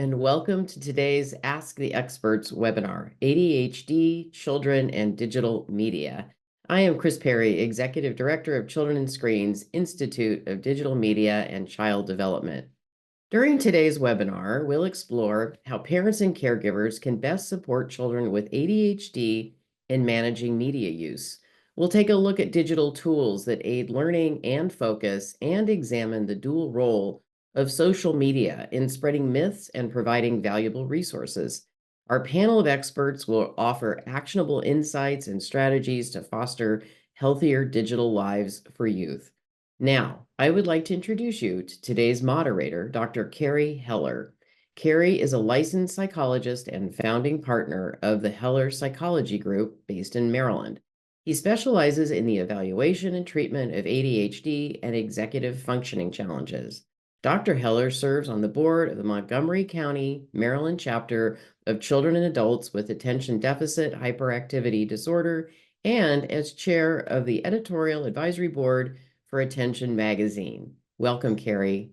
and welcome to today's Ask the Experts webinar, ADHD, Children, and Digital Media. I am Kris Perry, Executive Director of Children and Screens, Institute of Digital Media and Child Development. During today's webinar, we'll explore how parents and caregivers can best support children with ADHD in managing media use. We'll take a look at digital tools that aid learning and focus and examine the dual role of social media in spreading myths and providing valuable resources. Our panel of experts will offer actionable insights and strategies to foster healthier digital lives for youth. Now, I would like to introduce you to today's moderator, Dr. Carey Heller. Carey is a licensed psychologist and founding partner of the Heller Psychology Group based in Maryland. He specializes in the evaluation and treatment of ADHD and executive functioning challenges. Dr. Heller serves on the board of the Montgomery County, Maryland chapter of Children and Adults with Attention Deficit Hyperactivity Disorder and as chair of the editorial advisory board for Attention Magazine. Welcome, Carey.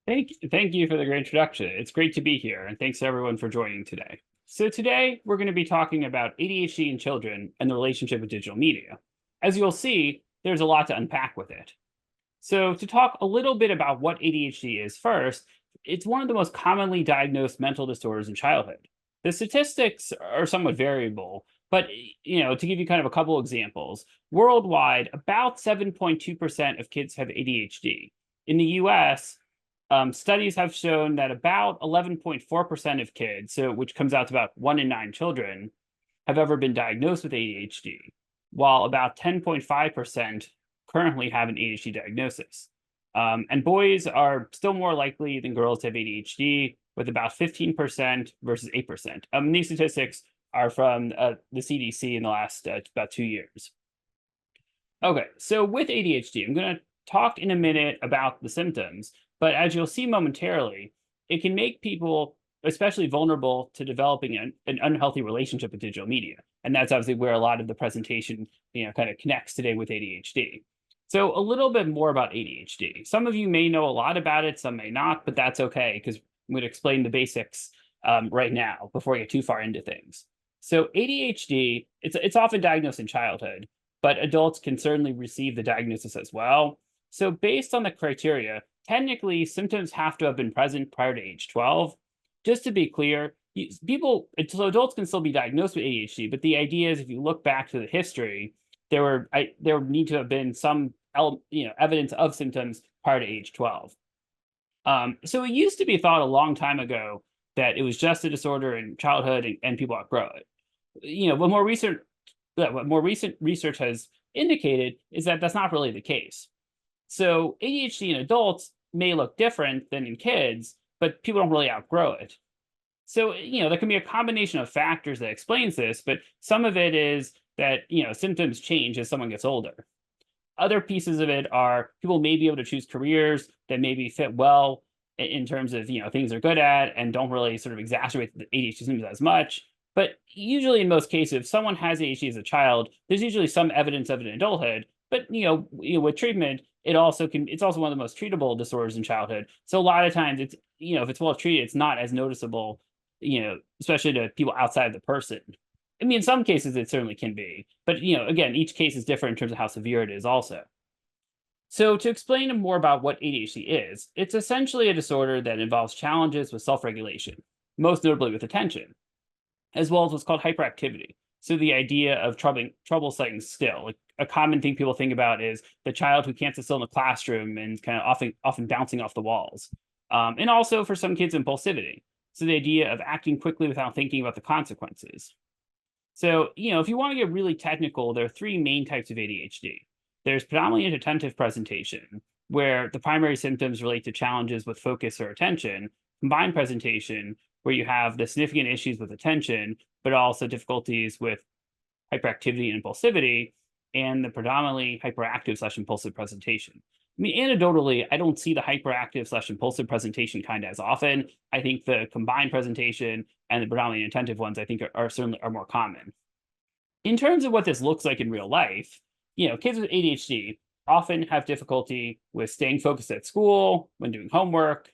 Thank you for the great introduction. It's great to be here, and thanks everyone for joining today. So today, we're going to be talking about ADHD in children and the relationship with digital media. As you'll see, there's a lot to unpack with it. So to talk a little bit about what ADHD is first, it's one of the most commonly diagnosed mental disorders in childhood. The statistics are somewhat variable, but to give you kind of a couple examples, worldwide, about 7.2% of kids have ADHD. In the US, studies have shown that about 11.4% of kids, which comes out to about 1 in 9 children, have ever been diagnosed with ADHD, while about 10.5% currently have an ADHD diagnosis. And boys are still more likely than girls to have ADHD, with about 15% versus 8%. These statistics are from the CDC in the last about 2 years. Okay, so with ADHD, I'm going to talk in a minute about the symptoms, but as you'll see momentarily, it can make people especially vulnerable to developing an unhealthy relationship with digital media. And that's obviously where a lot of the presentation kind of connects today with ADHD. So a little bit more about ADHD. Some of you may know a lot about it, some may not, but that's okay, because I'm going to explain the basics right now before I get too far into things. So ADHD, it's often diagnosed in childhood, but adults can certainly receive the diagnosis as well. So based on the criteria, technically symptoms have to have been present prior to age 12. Just to be clear, so adults can still be diagnosed with ADHD, but the idea is if you look back to the history, there need to have been some evidence of symptoms prior to age 12. So it used to be thought a long time ago that it was just a disorder in childhood and people outgrow it. What more recent research has indicated is that that's not really the case. So ADHD in adults may look different than in kids, but people don't really outgrow it. So, there can be a combination of factors that explains this, but some of it is that, symptoms change as someone gets older. Other pieces of it are people may be able to choose careers that maybe fit well in terms of, things they're good at and don't really sort of exacerbate the ADHD symptoms as much. But usually in most cases, if someone has ADHD as a child, there's usually some evidence of it in adulthood. But, with treatment, it's also one of the most treatable disorders in childhood. So a lot of times it's, if it's well treated, it's not as noticeable, especially to people outside of the person. I mean, in some cases it certainly can be, but again, each case is different in terms of how severe it is also. So to explain more about what ADHD is, it's essentially a disorder that involves challenges with self-regulation, most notably with attention, as well as what's called hyperactivity. So the idea of trouble sitting still. Like a common thing people think about is the child who can't sit still in the classroom and kind of often bouncing off the walls. And also for some kids, impulsivity. So the idea of acting quickly without thinking about the consequences. So, if you want to get really technical, there are 3 main types of ADHD. There's predominantly inattentive presentation, where the primary symptoms relate to challenges with focus or attention. Combined presentation, where you have the significant issues with attention, but also difficulties with hyperactivity and impulsivity, and the predominantly hyperactive/impulsive presentation. I mean, anecdotally, I don't see the hyperactive/impulsive presentation kind of as often. I think the combined presentation and the predominantly inattentive ones, I think, are certainly more common. In terms of what this looks like in real life, kids with ADHD often have difficulty with staying focused at school, when doing homework,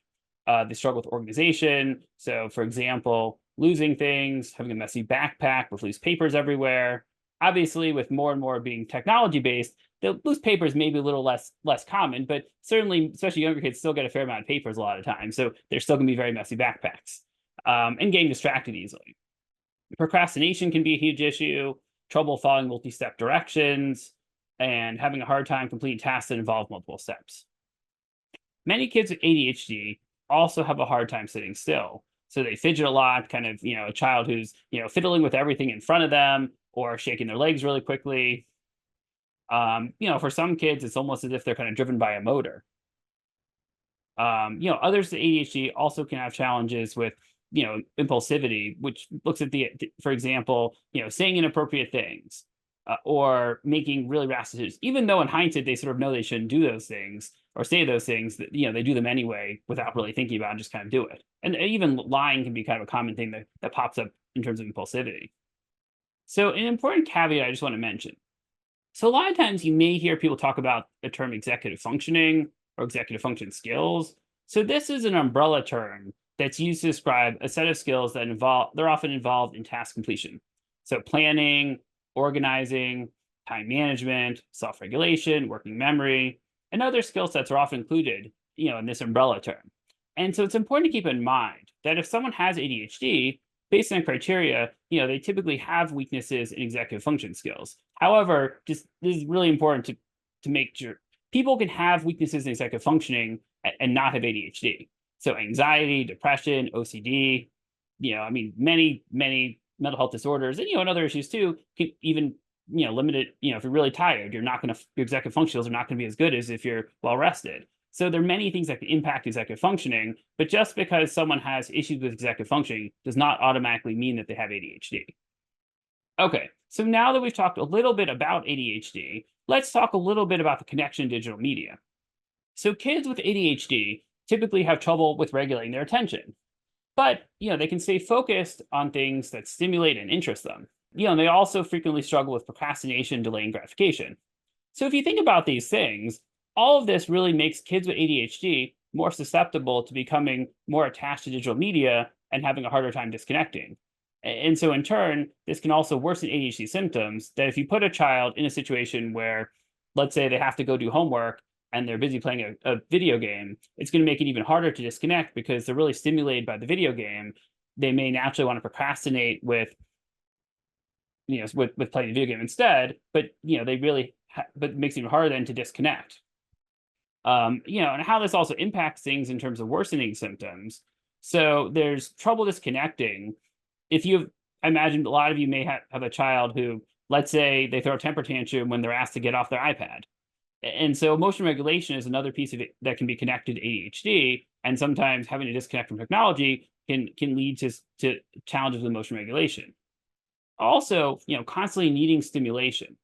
They struggle with organization. So, for example, losing things, having a messy backpack with loose papers everywhere. Obviously, with more and more being technology-based, the loose papers may be a little less common, but certainly, especially younger kids, still get a fair amount of papers a lot of times. So they're still going to be very messy backpacks, and getting distracted easily. Procrastination can be a huge issue. Trouble following multi-step directions, and having a hard time completing tasks that involve multiple steps. Many kids with ADHD also have a hard time sitting still. So they fidget a lot, kind of, a child who's, fiddling with everything in front of them or shaking their legs really quickly. For some kids, it's almost as if they're kind of driven by a motor. Others with ADHD also can have challenges with, impulsivity, which looks at for example, saying inappropriate things or making really rash decisions, even though in hindsight they sort of know they shouldn't do those things or say those things, that they do them anyway without really thinking about it, and just kind of do it. And even lying can be kind of a common thing that pops up in terms of impulsivity. So an important caveat I just want to mention. So a lot of times you may hear people talk about the term executive functioning or executive function skills. So this is an umbrella term that's used to describe a set of skills that they're often involved in task completion. So planning, organizing, time management, self-regulation, working memory, and other skill sets are often included, in this umbrella term. And so it's important to keep in mind that if someone has ADHD, based on criteria, they typically have weaknesses in executive function skills. However, this is really important to make sure people can have weaknesses in executive functioning and not have ADHD. So anxiety, depression, OCD, many mental health disorders, and other issues too, can even limit it. If you're really tired, your executive function skills are not going to be as good as if you're well rested. So there are many things that can impact executive functioning, but just because someone has issues with executive functioning does not automatically mean that they have ADHD. Okay, so now that we've talked a little bit about ADHD, let's talk a little bit about the connection to digital media. So kids with ADHD typically have trouble with regulating their attention, but they can stay focused on things that stimulate and interest them. They also frequently struggle with procrastination, delaying gratification. So if you think about these things, all of this really makes kids with ADHD more susceptible to becoming more attached to digital media and having a harder time disconnecting. And so in turn, this can also worsen ADHD symptoms, that if you put a child in a situation where, let's say they have to go do homework and they're busy playing a video game, it's going to make it even harder to disconnect because they're really stimulated by the video game. They may naturally want to procrastinate with playing the video game instead, but but it makes it even harder then to disconnect. And how this also impacts things in terms of worsening symptoms. So there's trouble disconnecting. I imagine a lot of you may have a child who, let's say they throw a temper tantrum when they're asked to get off their iPad. And so emotion regulation is another piece of it that can be connected to ADHD. And sometimes having to disconnect from technology can lead to challenges with emotion regulation. Also, constantly needing stimulation.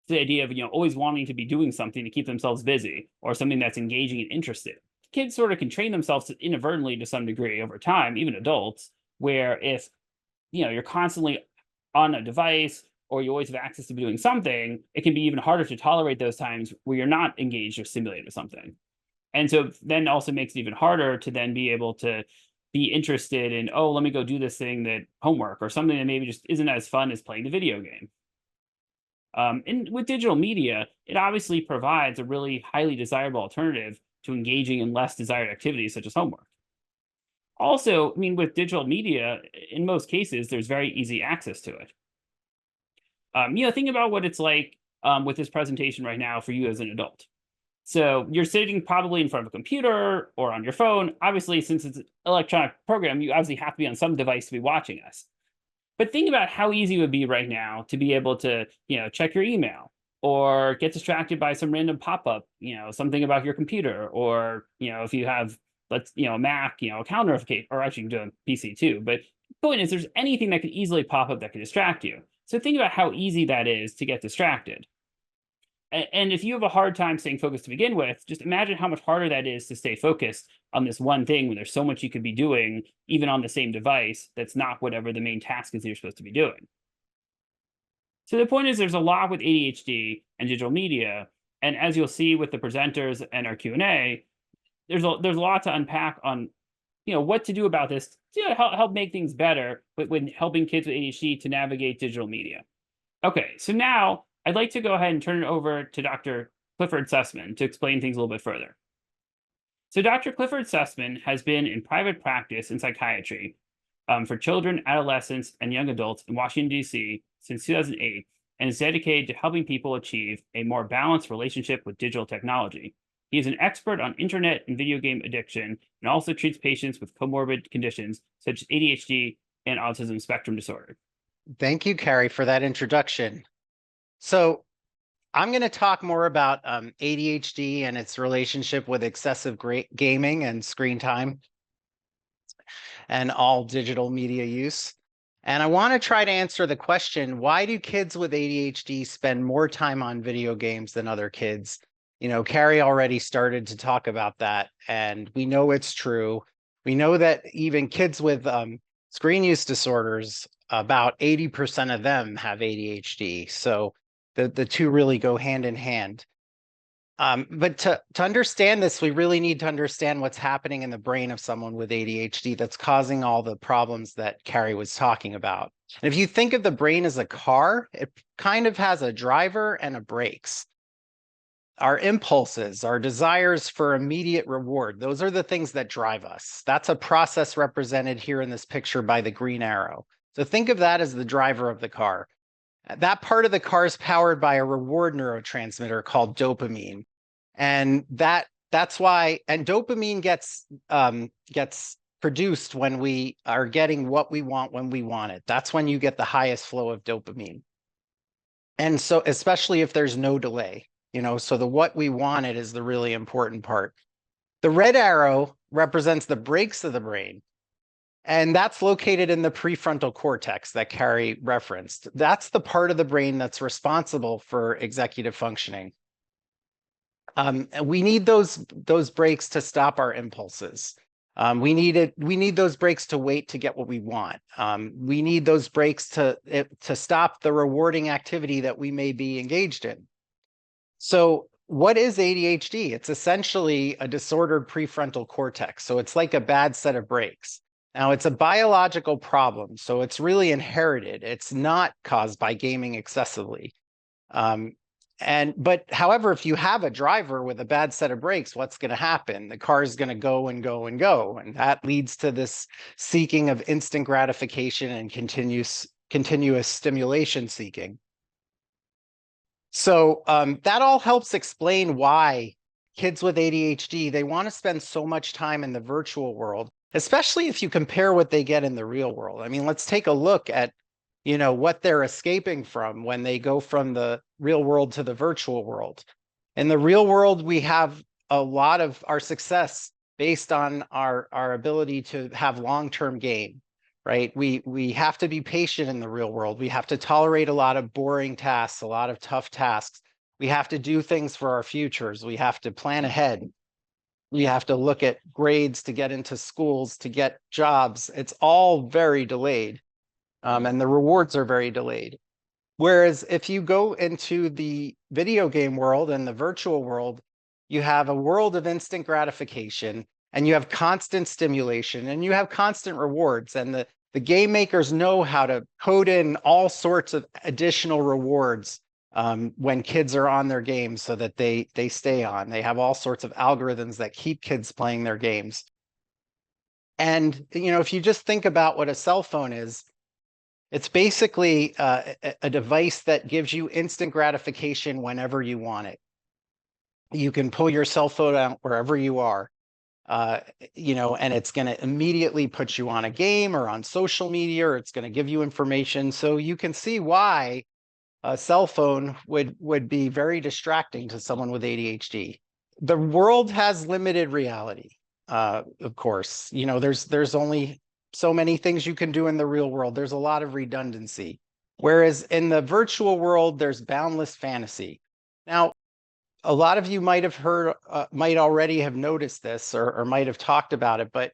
The idea of always wanting to be doing something to keep themselves busy or something that's engaging and interesting. Kids sort of can train themselves inadvertently to some degree over time, even adults, where if you're constantly on a device or you always have access to be doing something, it can be even harder to tolerate those times where you're not engaged or stimulated with something. And so then also makes it even harder to then be able to be interested in, oh, let me go do this thing, that homework, or something that maybe just isn't as fun as playing the video game. And with digital media, it obviously provides a really highly desirable alternative to engaging in less desired activities such as homework. Also, with digital media, in most cases, there's very easy access to it. Think about what it's like with this presentation right now for you as an adult. So you're sitting probably in front of a computer or on your phone. Obviously, since it's an electronic program, you obviously have to be on some device to be watching us. But think about how easy it would be right now to be able to, check your email or get distracted by some random pop-up, something about your computer, or, if you have, a Mac, a calendar notification, or actually you can do a PC too. But the point is, there's anything that could easily pop up that could distract you. So think about how easy that is to get distracted. And if you have a hard time staying focused to begin with, just imagine how much harder that is to stay focused on this one thing when there's so much you could be doing, even on the same device, that's not whatever the main task is you're supposed to be doing. So the point is, there's a lot with ADHD and digital media. And as you'll see with the presenters and our Q&A, there's a lot to unpack on what to do about this to help make things better when helping kids with ADHD to navigate digital media. Okay, so now I'd like to go ahead and turn it over to Dr. Clifford Sussman to explain things a little bit further. So Dr. Clifford Sussman has been in private practice in psychiatry for children, adolescents, and young adults in Washington, D.C. since 2008, and is dedicated to helping people achieve a more balanced relationship with digital technology. He is an expert on internet and video game addiction and also treats patients with comorbid conditions such as ADHD and autism spectrum disorder. Thank you, Carey, for that introduction. So I'm going to talk more about ADHD and its relationship with excessive gaming and screen time and all digital media use. And I want to try to answer the question, why do kids with ADHD spend more time on video games than other kids? Carey already started to talk about that, and we know it's true. We know that even kids with screen use disorders, about 80% of them have ADHD. So the two really go hand in hand. But to understand this, we really need to understand what's happening in the brain of someone with ADHD that's causing all the problems that Carey was talking about. And if you think of the brain as a car, it kind of has a driver and a brakes. Our impulses, our desires for immediate reward, those are the things that drive us. That's a process represented here in this picture by the green arrow. So think of that as the driver of the car. That part of the car is powered by a reward neurotransmitter called dopamine. And that's why, and dopamine gets produced when we are getting what we want when we want it. That's when you get the highest flow of dopamine. And so, especially if there's no delay, so the what we wanted is the really important part. The red arrow represents the brakes of the brain. And that's located in the prefrontal cortex that Carey referenced. That's the part of the brain that's responsible for executive functioning. And we need those brakes to stop our impulses. We need those brakes to wait to get what we want. We need those brakes to stop the rewarding activity that we may be engaged in. So what is ADHD? It's essentially a disordered prefrontal cortex. So it's like a bad set of brakes. Now, it's a biological problem, so it's really inherited. It's not caused by gaming excessively. But however, if you have a driver with a bad set of brakes, what's going to happen? The car is going to go and go and go. And that leads to this seeking of instant gratification and continuous stimulation seeking. So that all helps explain why kids with ADHD, they want to spend so much time in the virtual world, especially if you compare what they get in the real world. I mean, let's take a look at, what they're escaping from when they go from the real world to the virtual world. In the real world, we have a lot of our success based on our ability to have long-term gain, right? We have to be patient in the real world. We have to tolerate a lot of boring tasks, a lot of tough tasks. We have to do things for our futures. We have to plan ahead. We have to look at grades to get into schools, to get jobs. It's all very delayed. And the rewards are very delayed. Whereas if you go into the video game world and the virtual world, you have a world of instant gratification, and you have constant stimulation, and you have constant rewards. And the game makers know how to code in all sorts of additional rewards when kids are on their games so that they stay on. They have all sorts of algorithms that keep kids playing their games. And, if you just think about what a cell phone is, it's basically a device that gives you instant gratification whenever you want it. You can pull your cell phone out wherever you are, and it's going to immediately put you on a game or on social media, or it's going to give you information. So you can see why a cell phone would be very distracting to someone with ADHD. The world has limited reality, of course. There's only so many things you can do in the real world. There's a lot of redundancy. Whereas in the virtual world, there's boundless fantasy. Now, a lot of you might have heard, might already have noticed this or might have talked about it, but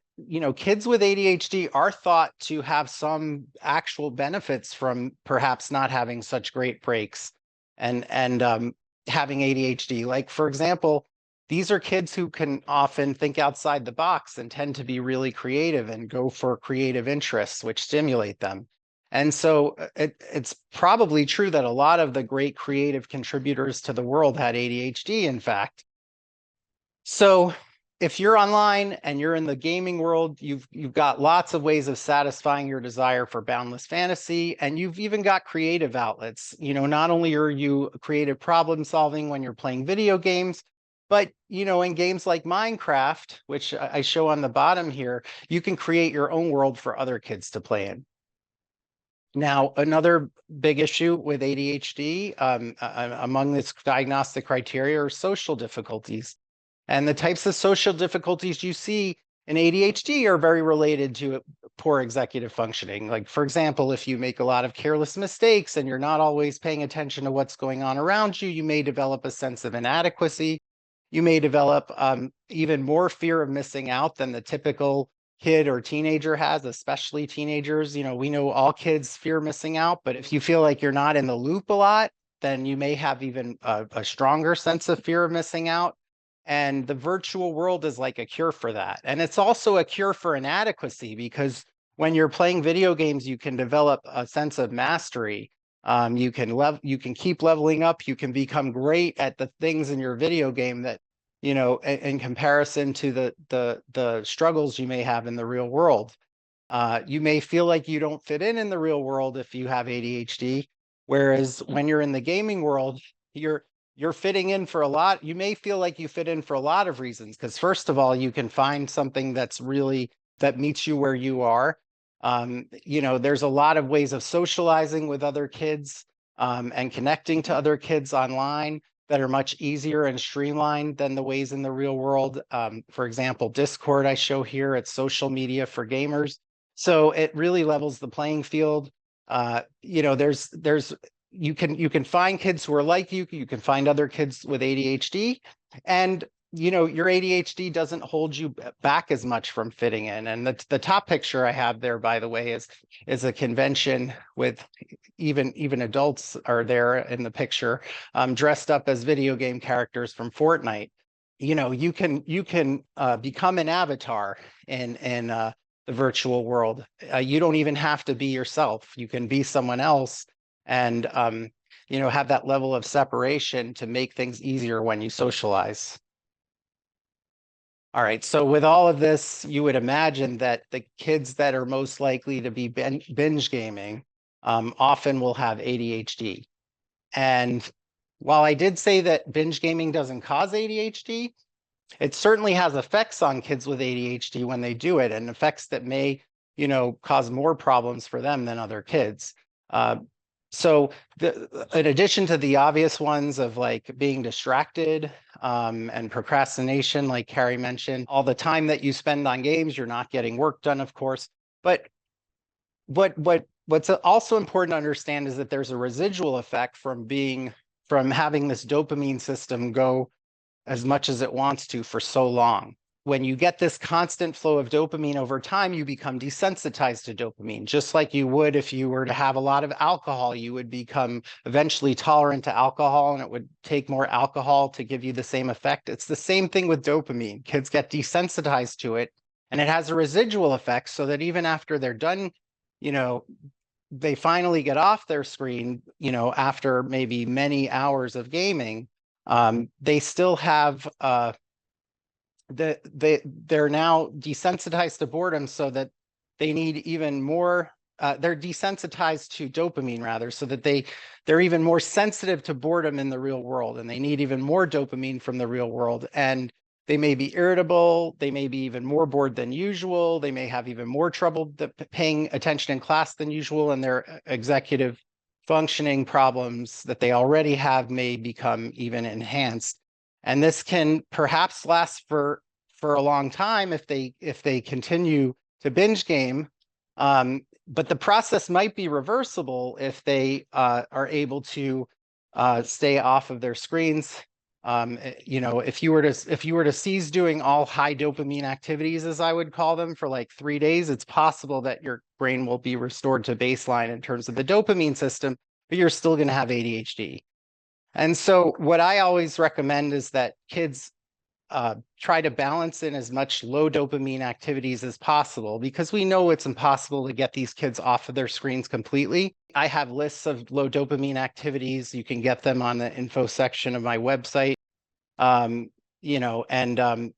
kids with ADHD are thought to have some actual benefits from perhaps not having such great breaks and having ADHD. Like, for example, these are kids who can often think outside the box and tend to be really creative and go for creative interests, which stimulate them. And so it's probably true that a lot of the great creative contributors to the world had ADHD, in fact. So if you're online and you're in the gaming world, you've got lots of ways of satisfying your desire for boundless fantasy, and you've even got creative outlets. Not only are you creative problem solving when you're playing video games, but in games like Minecraft, which I show on the bottom here, you can create your own world for other kids to play in. Now, another big issue with ADHD among its diagnostic criteria are social difficulties. And the types of social difficulties you see in ADHD are very related to poor executive functioning. Like, for example, if you make a lot of careless mistakes and you're not always paying attention to what's going on around you, you may develop a sense of inadequacy. You may develop even more fear of missing out than the typical kid or teenager has, especially teenagers. We know all kids fear missing out, but if you feel like you're not in the loop a lot, then you may have even a stronger sense of fear of missing out. And the virtual world is like a cure for that. And it's also a cure for inadequacy, because when you're playing video games, you can develop a sense of mastery. You can keep leveling up. You can become great at the things in your video game that, in comparison to the struggles you may have in the real world. You may feel like you don't fit in the real world if you have ADHD, whereas when you're in the gaming world, you're fitting in for a lot. You may feel like you fit in for a lot of reasons, because first of all, you can find something that meets you where you are. There's a lot of ways of socializing with other kids and connecting to other kids online that are much easier and streamlined than the ways in the real world. For example, Discord I show here, it's social media for gamers. So it really levels the playing field. You can find kids who are like you can find other kids with ADHD, and your ADHD doesn't hold you back as much from fitting in. And the top picture I have there, by the way, is a convention with even adults are there in the picture, dressed up as video game characters from Fortnite. You can become an avatar in the virtual world. You don't even have to be yourself. You can be someone else and have that level of separation to make things easier when you socialize. All right, so with all of this, you would imagine that the kids that are most likely to be binge gaming often will have ADHD. And while I did say that binge gaming doesn't cause ADHD, it certainly has effects on kids with ADHD when they do it, and effects that may, cause more problems for them than other kids. So in addition to the obvious ones of like being distracted and procrastination, like Carey mentioned, all the time that you spend on games, you're not getting work done, of course. But what's also important to understand is that there's a residual effect from having this dopamine system go as much as it wants to for so long. When you get this constant flow of dopamine over time, you become desensitized to dopamine, just like you would if you were to have a lot of alcohol. You would become eventually tolerant to alcohol, and it would take more alcohol to give you the same effect. It's the same thing with dopamine. Kids get desensitized to it, and it has a residual effect, so that even after they're done, they finally get off their screen, after maybe many hours of gaming, they still have they're now desensitized to boredom, so that they need even more. They're desensitized to dopamine, rather, so that they're even more sensitive to boredom in the real world, and they need even more dopamine from the real world. And they may be irritable. They may be even more bored than usual. They may have even more trouble paying attention in class than usual, and their executive functioning problems that they already have may become even enhanced. And this can perhaps last for a long time if they continue to binge game. But the process might be reversible if they are able to stay off of their screens. If you were to cease doing all high dopamine activities, as I would call them, for like 3 days, it's possible that your brain will be restored to baseline in terms of the dopamine system, but you're still going to have ADHD. And so what I always recommend is that kids try to balance in as much low dopamine activities as possible, because we know it's impossible to get these kids off of their screens completely. I have lists of low dopamine activities. You can get them on the info section of my website.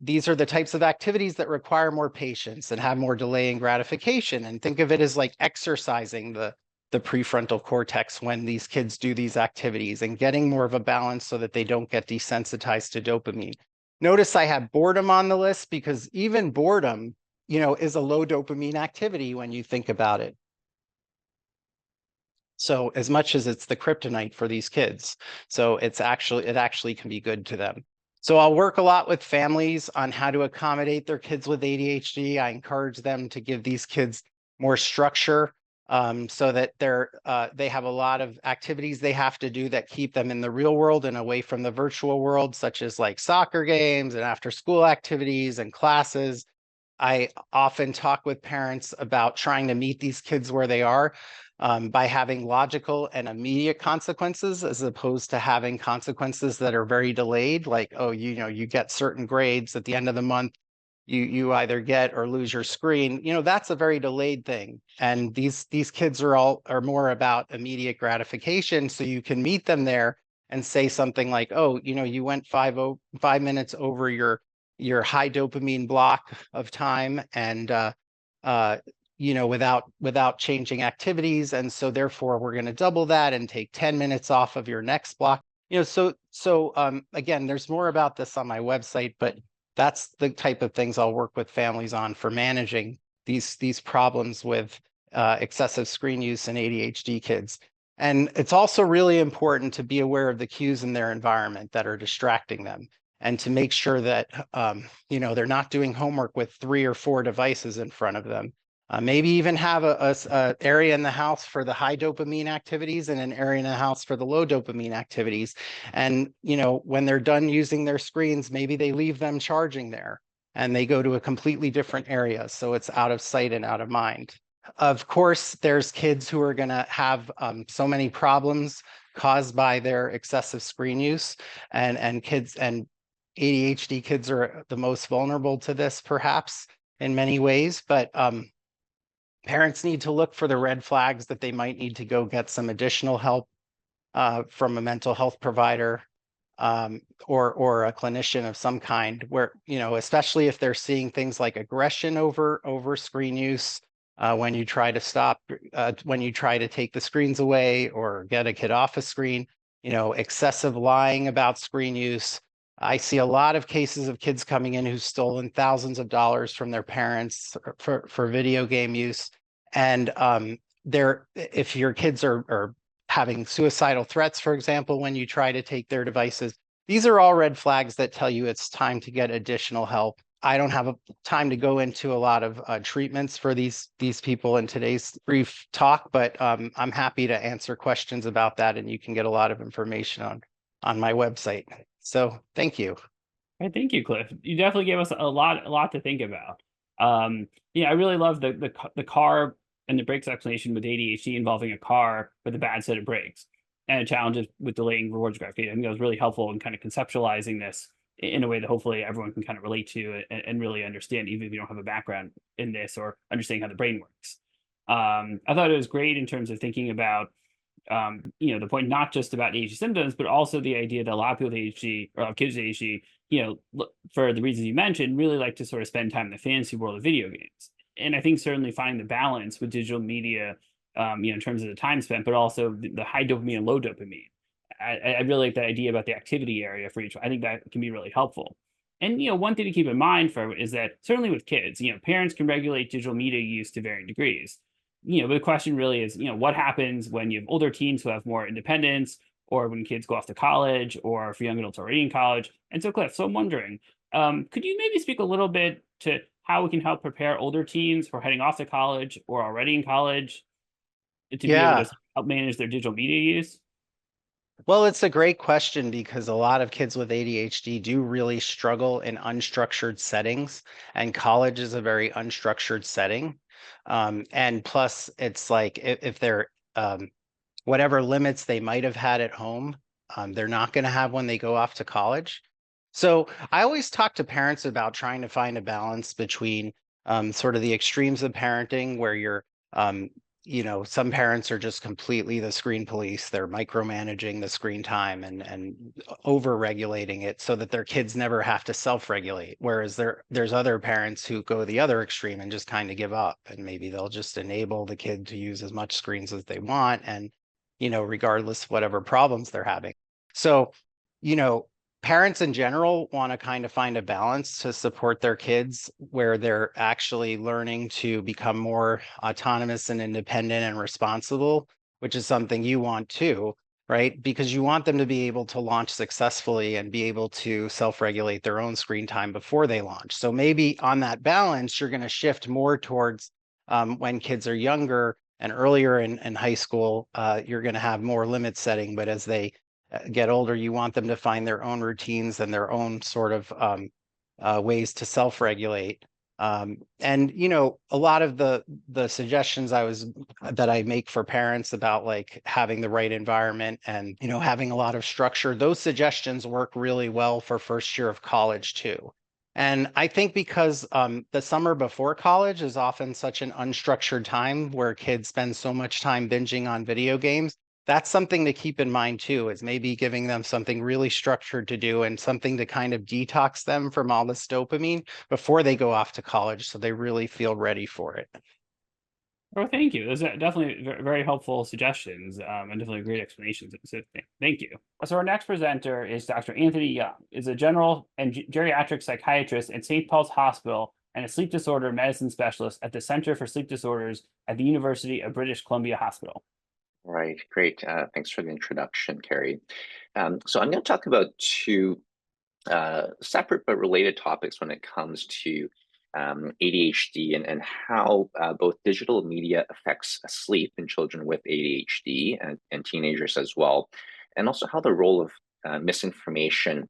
These are the types of activities that require more patience and have more delay in gratification. And think of it as like exercising the prefrontal cortex when these kids do these activities, and getting more of a balance so that they don't get desensitized to dopamine. Notice I have boredom on the list, because even boredom, is a low dopamine activity when you think about it. So as much as it's the kryptonite for these kids, so it actually can be good to them. So I'll work a lot with families on how to accommodate their kids with ADHD. I encourage them to give these kids more structure, so that they have a lot of activities they have to do that keep them in the real world and away from the virtual world, such as like soccer games and after school activities and classes. I often talk with parents about trying to meet these kids where they are, by having logical and immediate consequences, as opposed to having consequences that are very delayed, like, oh, you get certain grades at the end of the month, you either get or lose your screen. That's a very delayed thing. And these kids are more about immediate gratification. So you can meet them there and say something like, oh, you went 5 minutes over your high dopamine block of time, and without changing activities. And so therefore we're going to double that and take 10 minutes off of your next block. Again, there's more about this on my website, but that's the type of things I'll work with families on for managing these problems with excessive screen use in ADHD kids. And it's also really important to be aware of the cues in their environment that are distracting them, and to make sure that they're not doing homework with 3 or 4 devices in front of them. Maybe even have a area in the house for the high dopamine activities and an area in the house for the low dopamine activities. And, when they're done using their screens, maybe they leave them charging there and they go to a completely different area, so it's out of sight and out of mind. Of course, there's kids who are going to have so many problems caused by their excessive screen use, and ADHD kids are the most vulnerable to this, perhaps, in many ways. But parents need to look for the red flags that they might need to go get some additional help from a mental health provider, or a clinician of some kind, where, especially if they're seeing things like aggression over screen use, when you try to take the screens away or get a kid off a screen, excessive lying about screen use. I see a lot of cases of kids coming in who've stolen thousands of dollars from their parents for video game use. And if your kids are having suicidal threats, for example, when you try to take their devices, these are all red flags that tell you it's time to get additional help. I don't have time to go into a lot of treatments for these people in today's brief talk, but I'm happy to answer questions about that, and you can get a lot of information on my website. So thank you. Right, thank you, Cliff. You definitely gave us a lot to think about. I really love the car and the brakes explanation with ADHD involving a car with a bad set of brakes and challenges with delaying rewards gratification. I think that was really helpful in kind of conceptualizing this in a way that hopefully everyone can kind of relate to and really understand, even if you don't have a background in this or understanding how the brain works. I thought it was great in terms of thinking about the point not just about ADHD symptoms, but also the idea that a lot of people with ADHD, or a lot of kids with ADHD, for the reasons you mentioned, really like to sort of spend time in the fantasy world of video games. And I think certainly finding the balance with digital media, in terms of the time spent, but also the high dopamine and low dopamine. I really like the idea about the activity area for each. I think that can be really helpful. And one thing to keep in mind is that certainly with kids, parents can regulate digital media use to varying degrees. But the question really is, what happens when you have older teens who have more independence, or when kids go off to college, or for young adults already in college. And so, Cliff, so I'm wondering, could you maybe speak a little bit to how we can help prepare older teens who are heading off to college or already in college to be able to help manage their digital media use? Well, it's a great question, because a lot of kids with ADHD do really struggle in unstructured settings, and college is a very unstructured setting. And plus, it's like if they're whatever limits they might have had at home, they're not going to have when they go off to college. So I always talk to parents about trying to find a balance between sort of the extremes of parenting where um, some parents are just completely the screen police. They're micromanaging the screen time and over-regulating it so that their kids never have to self-regulate. Whereas there's other parents who go the other extreme and just kind of give up, and maybe they'll just enable the kid to use as much screens as they want, and regardless of whatever problems they're having. So, you know, parents in general want to kind of find a balance to support their kids where they're actually learning to become more autonomous and independent and responsible, which is something you want too, right? Because you want them to be able to launch successfully and be able to self-regulate their own screen time before they launch. So maybe on that balance, you're going to shift more towards when kids are younger and earlier in high school, you're going to have more limit setting, but as they get older, you want them to find their own routines and their own sort of ways to self-regulate. And a lot of the suggestions that I make for parents about like having the right environment and having a lot of structure, those suggestions work really well for first year of college too. And I think because the summer before college is often such an unstructured time where kids spend so much time binging on video games, that's something to keep in mind too, is maybe giving them something really structured to do and something to kind of detox them from all this dopamine before they go off to college so they really feel ready for it. Oh, thank you. Those are definitely very helpful suggestions and definitely great explanations. So thank you. So our next presenter is Dr. Anthony Yeung, is a general and geriatric psychiatrist at St. Paul's Hospital and a sleep disorder medicine specialist at the Center for Sleep Disorders at the University of British Columbia Hospital. Right, great. Thanks for the introduction, Carey. So I'm going to talk about two separate but related topics when it comes to ADHD and how both digital media affects sleep in children with ADHD and teenagers as well, and also how the role of misinformation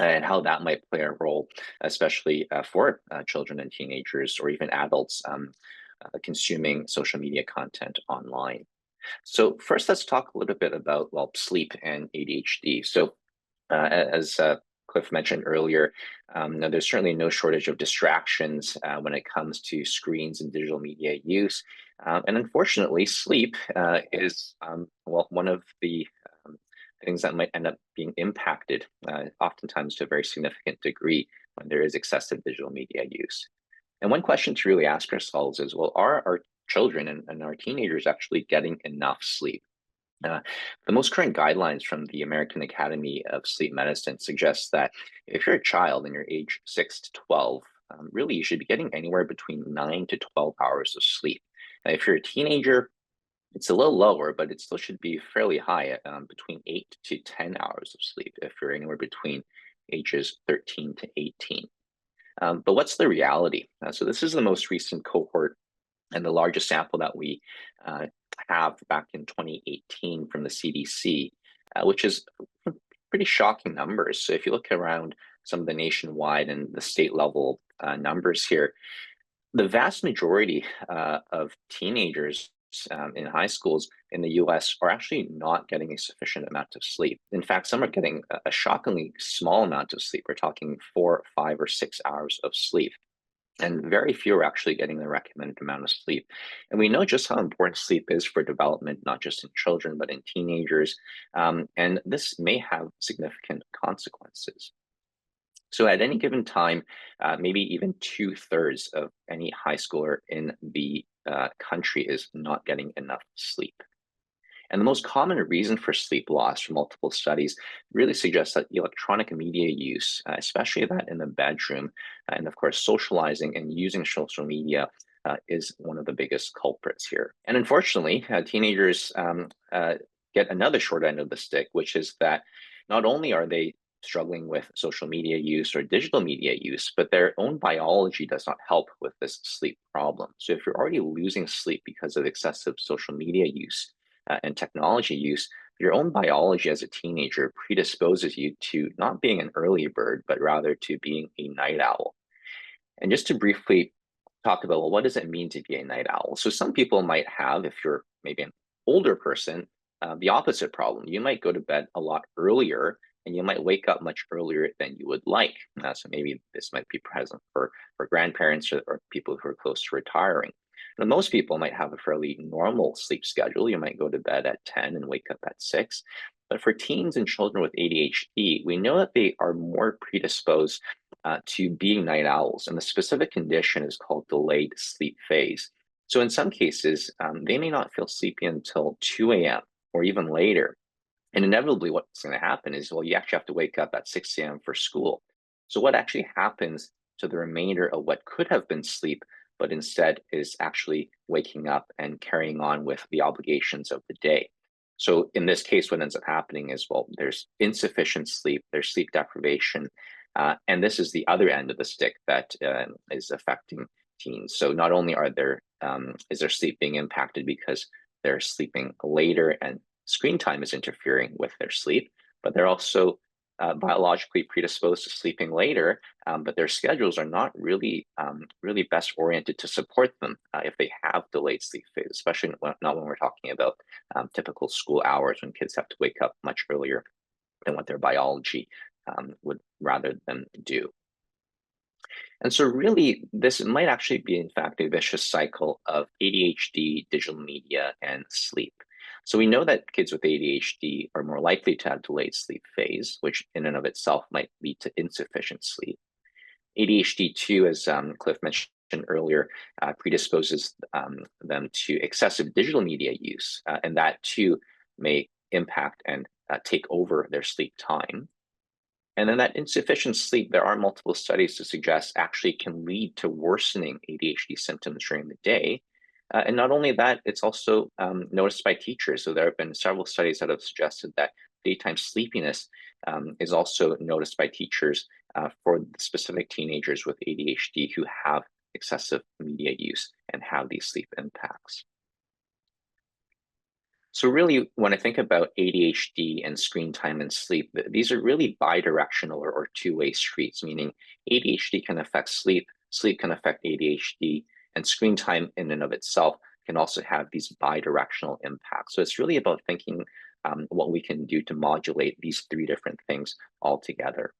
and how that might play a role, especially for children and teenagers or even adults consuming social media content online. So first, let's talk a little bit about, well, sleep and ADHD. So as Cliff mentioned earlier, now there's certainly no shortage of distractions when it comes to screens and digital media use. And unfortunately, sleep is, well, one of the things that might end up being impacted, oftentimes to a very significant degree when there is excessive digital media use. And one question to really ask ourselves is, well, are our children and our teenagers actually getting enough sleep? The most current guidelines from the American Academy of Sleep Medicine suggest that if you're a child and you're age 6 to 12, really you should be getting anywhere between 9 to 12 hours of sleep. Now, if you're a teenager, it's a little lower, but it still should be fairly high at between 8 to 10 hours of sleep if you're anywhere between ages 13 to 18. But what's the reality? So this is the most recent cohort and the largest sample that we have back in 2018 from the CDC, which is pretty shocking numbers. So if you look around some of the nationwide and the state level numbers here, the vast majority of teenagers in high schools in the US are actually not getting a sufficient amount of sleep. In fact, some are getting a shockingly small amount of sleep. We're talking 4, 5, or 6 hours of sleep. And very few are actually getting the recommended amount of sleep. And we know just how important sleep is for development, not just in children, but in teenagers. And this may have significant consequences. So at any given time, maybe even 2/3 of any high schooler in the country is not getting enough sleep. And the most common reason for sleep loss from multiple studies really suggests that electronic media use, especially that in the bedroom, and of course, socializing and using social media is one of the biggest culprits here. And unfortunately, teenagers get another short end of the stick, which is that not only are they struggling with social media use or digital media use, but their own biology does not help with this sleep problem. So if you're already losing sleep because of excessive social media use, and technology use, your own biology as a teenager predisposes you to not being an early bird, but rather to being a night owl. And just to briefly talk about, well, what does it mean to be a night owl? So some people might have, if you're maybe an older person, the opposite problem. You might go to bed a lot earlier and you might wake up much earlier than you would like. So maybe this might be present for grandparents or people who are close to retiring. Now, most people might have a fairly normal sleep schedule. You might go to bed at 10 and wake up at 6. But for teens and children with ADHD, we know that they are more predisposed to being night owls. And the specific condition is called delayed sleep phase. So in some cases, they may not feel sleepy until 2 a.m. or even later. And inevitably, what's going to happen is, well, you actually have to wake up at 6 a.m. for school. So what actually happens to the remainder of what could have been sleep, but instead is actually waking up and carrying on with the obligations of the day? So in this case, what ends up happening is, well, there's insufficient sleep, there's sleep deprivation, and this is the other end of the stick that is affecting teens. So not only is their sleep being impacted because they're sleeping later and screen time is interfering with their sleep, but they're also biologically predisposed to sleeping later, but their schedules are not really best oriented to support them if they have delayed sleep phase, especially not when we're talking about typical school hours when kids have to wake up much earlier than what their biology would rather them do. And so really, this might actually be, in fact, a vicious cycle of ADHD, digital media, and sleep. So we know that kids with ADHD are more likely to have delayed sleep phase, which in and of itself might lead to insufficient sleep. ADHD too, as Cliff mentioned earlier, predisposes them to excessive digital media use, and that too may impact and take over their sleep time. And then that insufficient sleep, there are multiple studies to suggest actually can lead to worsening ADHD symptoms during the day. And not only that, it's also noticed by teachers. So there have been several studies that have suggested that daytime sleepiness is also noticed by teachers for specific teenagers with ADHD who have excessive media use and have these sleep impacts. So really, when I think about ADHD and screen time and sleep, these are really bidirectional or two-way streets, meaning ADHD can affect sleep, sleep can affect ADHD, and screen time in and of itself can also have these bidirectional impacts. So it's really about thinking what we can do to modulate these three different things all together.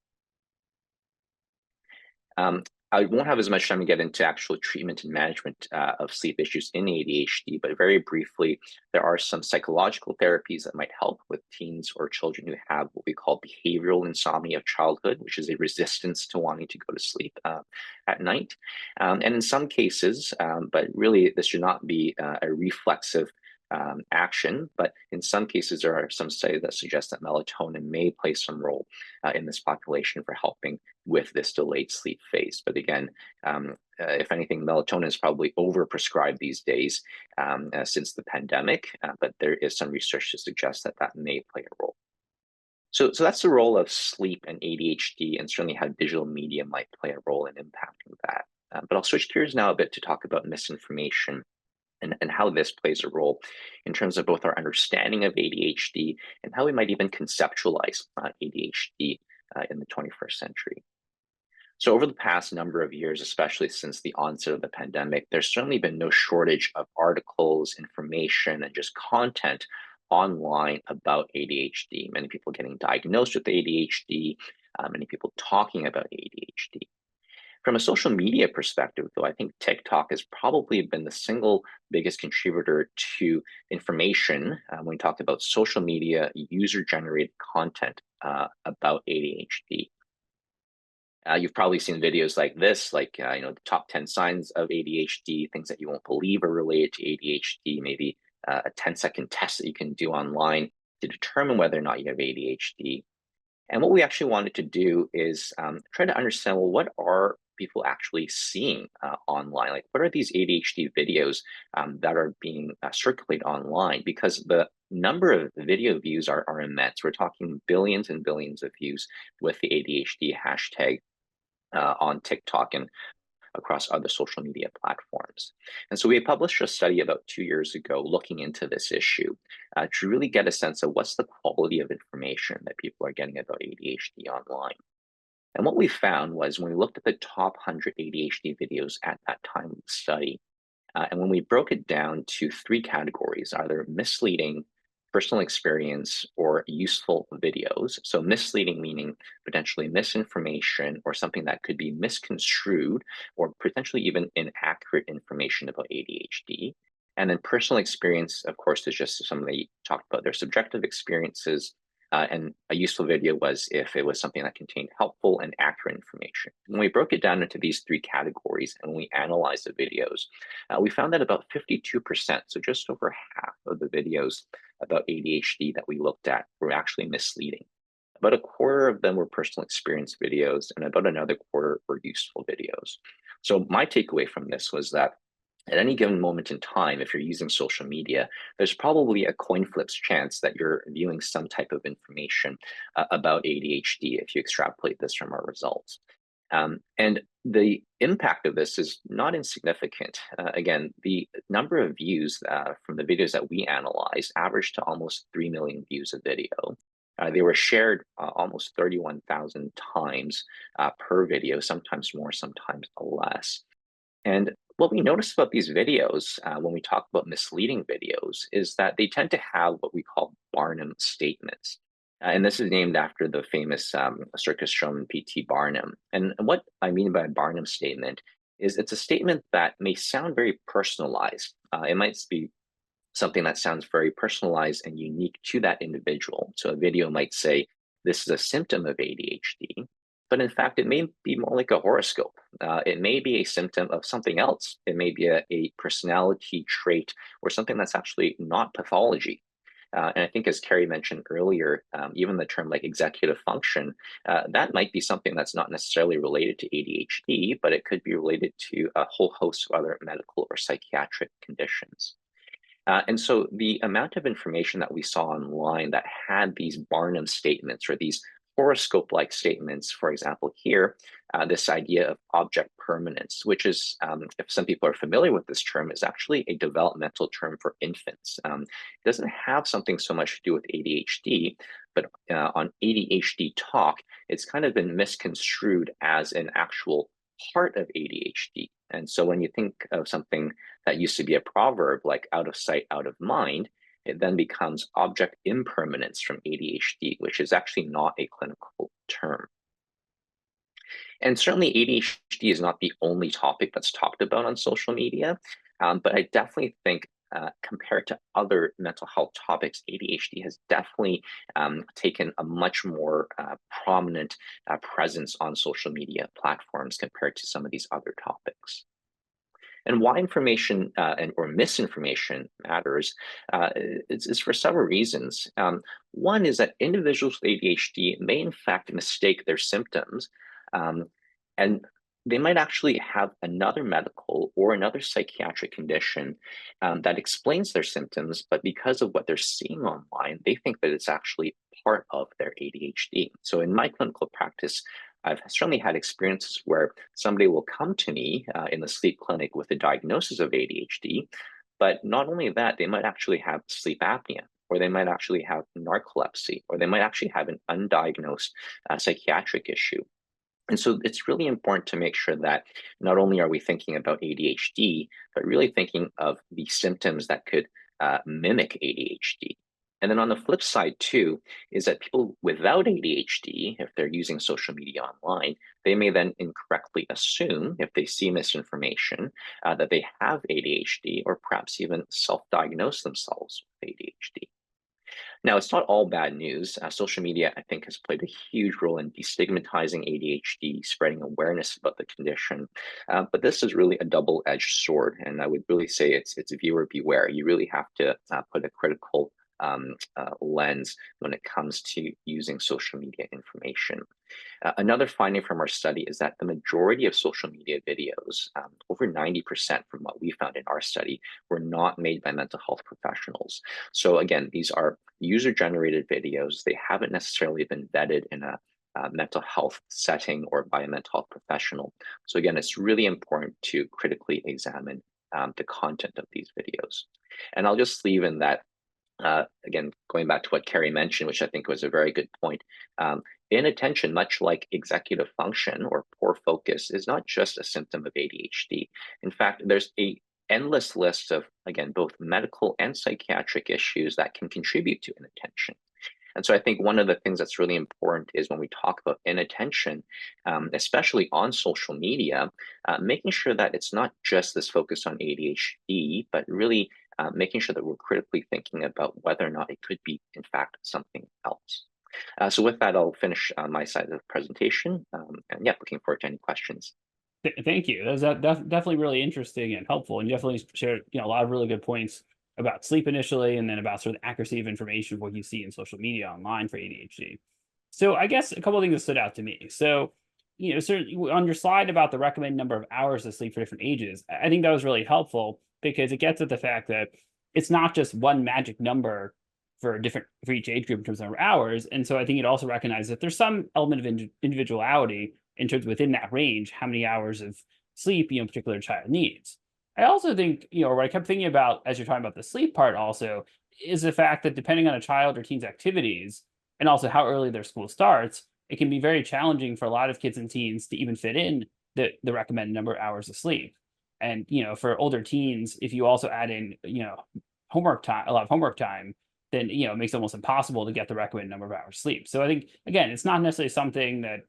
I won't have as much time to get into actual treatment and management of sleep issues in ADHD, but very briefly, there are some psychological therapies that might help with teens or children who have what we call behavioral insomnia of childhood, which is a resistance to wanting to go to sleep at night. And in some cases, but really this should not be a reflexive action, but in some cases, there are some studies that suggest that melatonin may play some role in this population for helping with this delayed sleep phase. But again, if anything, melatonin is probably overprescribed these days since the pandemic, but there is some research to suggest that that may play a role. So that's the role of sleep and ADHD, and certainly how digital media might play a role in impacting that. But I'll switch gears now a bit to talk about misinformation and how this plays a role in terms of both our understanding of ADHD and how we might even conceptualize ADHD in the 21st century. So over the past number of years, especially since the onset of the pandemic, there's certainly been no shortage of articles, information, and just content online about ADHD. Many people getting diagnosed with ADHD, many people talking about ADHD. From a social media perspective, though, I think TikTok has probably been the single biggest contributor to information when we talk about social media user-generated content about ADHD. You've probably seen videos like this, like the top 10 signs of ADHD, things that you won't believe are related to ADHD, maybe a 10-second test that you can do online to determine whether or not you have ADHD. And what we actually wanted to do is try to understand, well, what are people actually seeing online? Like, what are these ADHD videos that are being circulated online? Because the number of video views are immense. We're talking billions and billions of views with the ADHD hashtag on TikTok and across other social media platforms. And so we published a study about 2 years ago looking into this issue to really get a sense of what's the quality of information that people are getting about ADHD online. And what we found was when we looked at the top 100 ADHD videos at that time of the study, and when we broke it down to 3 categories, either misleading, personal experience, or useful videos. So misleading meaning potentially misinformation or something that could be misconstrued or potentially even inaccurate information about ADHD. And then personal experience, of course, is just somebody talked about their subjective experiences. And a useful video was if it was something that contained helpful and accurate information. When we broke it down into these three categories and we analyzed the videos, we found that about 52%, so just over half of the videos about ADHD that we looked at were actually misleading. About a quarter of them were personal experience videos, and about another quarter were useful videos. So my takeaway from this was that at any given moment in time, if you're using social media, there's probably a coin flip's chance that you're viewing some type of information about ADHD if you extrapolate this from our results. And the impact of this is not insignificant. Again, the number of views from the videos that we analyzed averaged to almost 3 million views a video. They were shared almost 31,000 times per video, sometimes more, sometimes less. And what we notice about these videos when we talk about misleading videos is that they tend to have what we call Barnum statements. And this is named after the famous circus showman P.T. Barnum. And what I mean by Barnum statement is it's a statement that may sound very personalized. It might be something that sounds very personalized and unique to that individual. So a video might say, this is a symptom of ADHD, but in fact, it may be more like a horoscope. It may be a symptom of something else. It may be a personality trait or something that's actually not pathology. And I think as Carey mentioned earlier, even the term like executive function, that might be something that's not necessarily related to ADHD, but it could be related to a whole host of other medical or psychiatric conditions. And so the amount of information that we saw online that had these Barnum statements or these horoscope-like statements, for example, here, this idea of object permanence, which is, if some people are familiar with this term, is actually a developmental term for infants. It doesn't have something so much to do with ADHD, but on ADHD Talk, it's kind of been misconstrued as an actual part of ADHD. And so when you think of something that used to be a proverb like out of sight, out of mind, it then becomes object impermanence from ADHD, which is actually not a clinical term. And certainly ADHD is not the only topic that's talked about on social media, but I definitely think compared to other mental health topics, ADHD has definitely taken a much more prominent presence on social media platforms compared to some of these other topics. And why information or misinformation matters is for several reasons. One is that individuals with ADHD may in fact mistake their symptoms, and they might actually have another medical or another psychiatric condition that explains their symptoms, but because of what they're seeing online, they think that it's actually part of their ADHD. So in my clinical practice, I've certainly had experiences where somebody will come to me in the sleep clinic with a diagnosis of ADHD, but not only that, they might actually have sleep apnea, or they might actually have narcolepsy, or they might actually have an undiagnosed psychiatric issue. And so it's really important to make sure that not only are we thinking about ADHD, but really thinking of the symptoms that could mimic ADHD. And then on the flip side too, is that people without ADHD, if they're using social media online, they may then incorrectly assume, if they see misinformation, that they have ADHD or perhaps even self-diagnose themselves with ADHD. Now, it's not all bad news. Social media, I think, has played a huge role in destigmatizing ADHD, spreading awareness about the condition. But this is really a double-edged sword, and I would really say it's viewer beware. You really have to put a critical lens when it comes to using social media information. Another finding from our study is that the majority of social media videos, over 90% from what we found in our study, were not made by mental health professionals. So again, these are user-generated videos. They haven't necessarily been vetted in a mental health setting or by a mental health professional. So again, it's really important to critically examine the content of these videos. And I'll just leave in that again, going back to what Carey mentioned, which I think was a very good point, inattention, much like executive function or poor focus, is not just a symptom of ADHD. In fact, there's a endless list of, again, both medical and psychiatric issues that can contribute to inattention. And so I think one of the things that's really important is when we talk about inattention, especially on social media, making sure that it's not just this focus on ADHD, but really making sure that we're critically thinking about whether or not it could be, in fact, something else. So with that, I'll finish my side of the presentation. And yeah, looking forward to any questions. Thank you. That was definitely really interesting and helpful, and you definitely shared a lot of really good points about sleep initially, and then about sort of the accuracy of information, what you see in social media online for ADHD. So I guess a couple of things that stood out to me. So, certainly on your slide about the recommended number of hours of sleep for different ages, I think that was really helpful because it gets at the fact that it's not just one magic number for each age group in terms of number of hours. And so I think it also recognizes that there's some element of individuality in terms within that range, how many hours of sleep a particular child needs. I also think, what I kept thinking about as you're talking about the sleep part also is the fact that depending on a child or teen's activities and also how early their school starts, it can be very challenging for a lot of kids and teens to even fit in the recommended number of hours of sleep. And, for older teens, if you also add in, homework time, a lot of homework time, then, it makes it almost impossible to get the recommended number of hours sleep. So I think, again, it's not necessarily something that,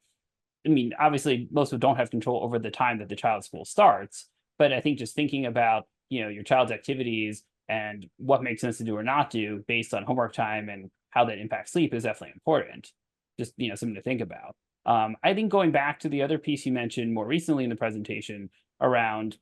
obviously most people don't have control over the time that the child's school starts, but I think just thinking about, your child's activities and what makes sense to do or not do based on homework time and how that impacts sleep is definitely important. Just, something to think about. I think going back to the other piece you mentioned more recently in the presentation around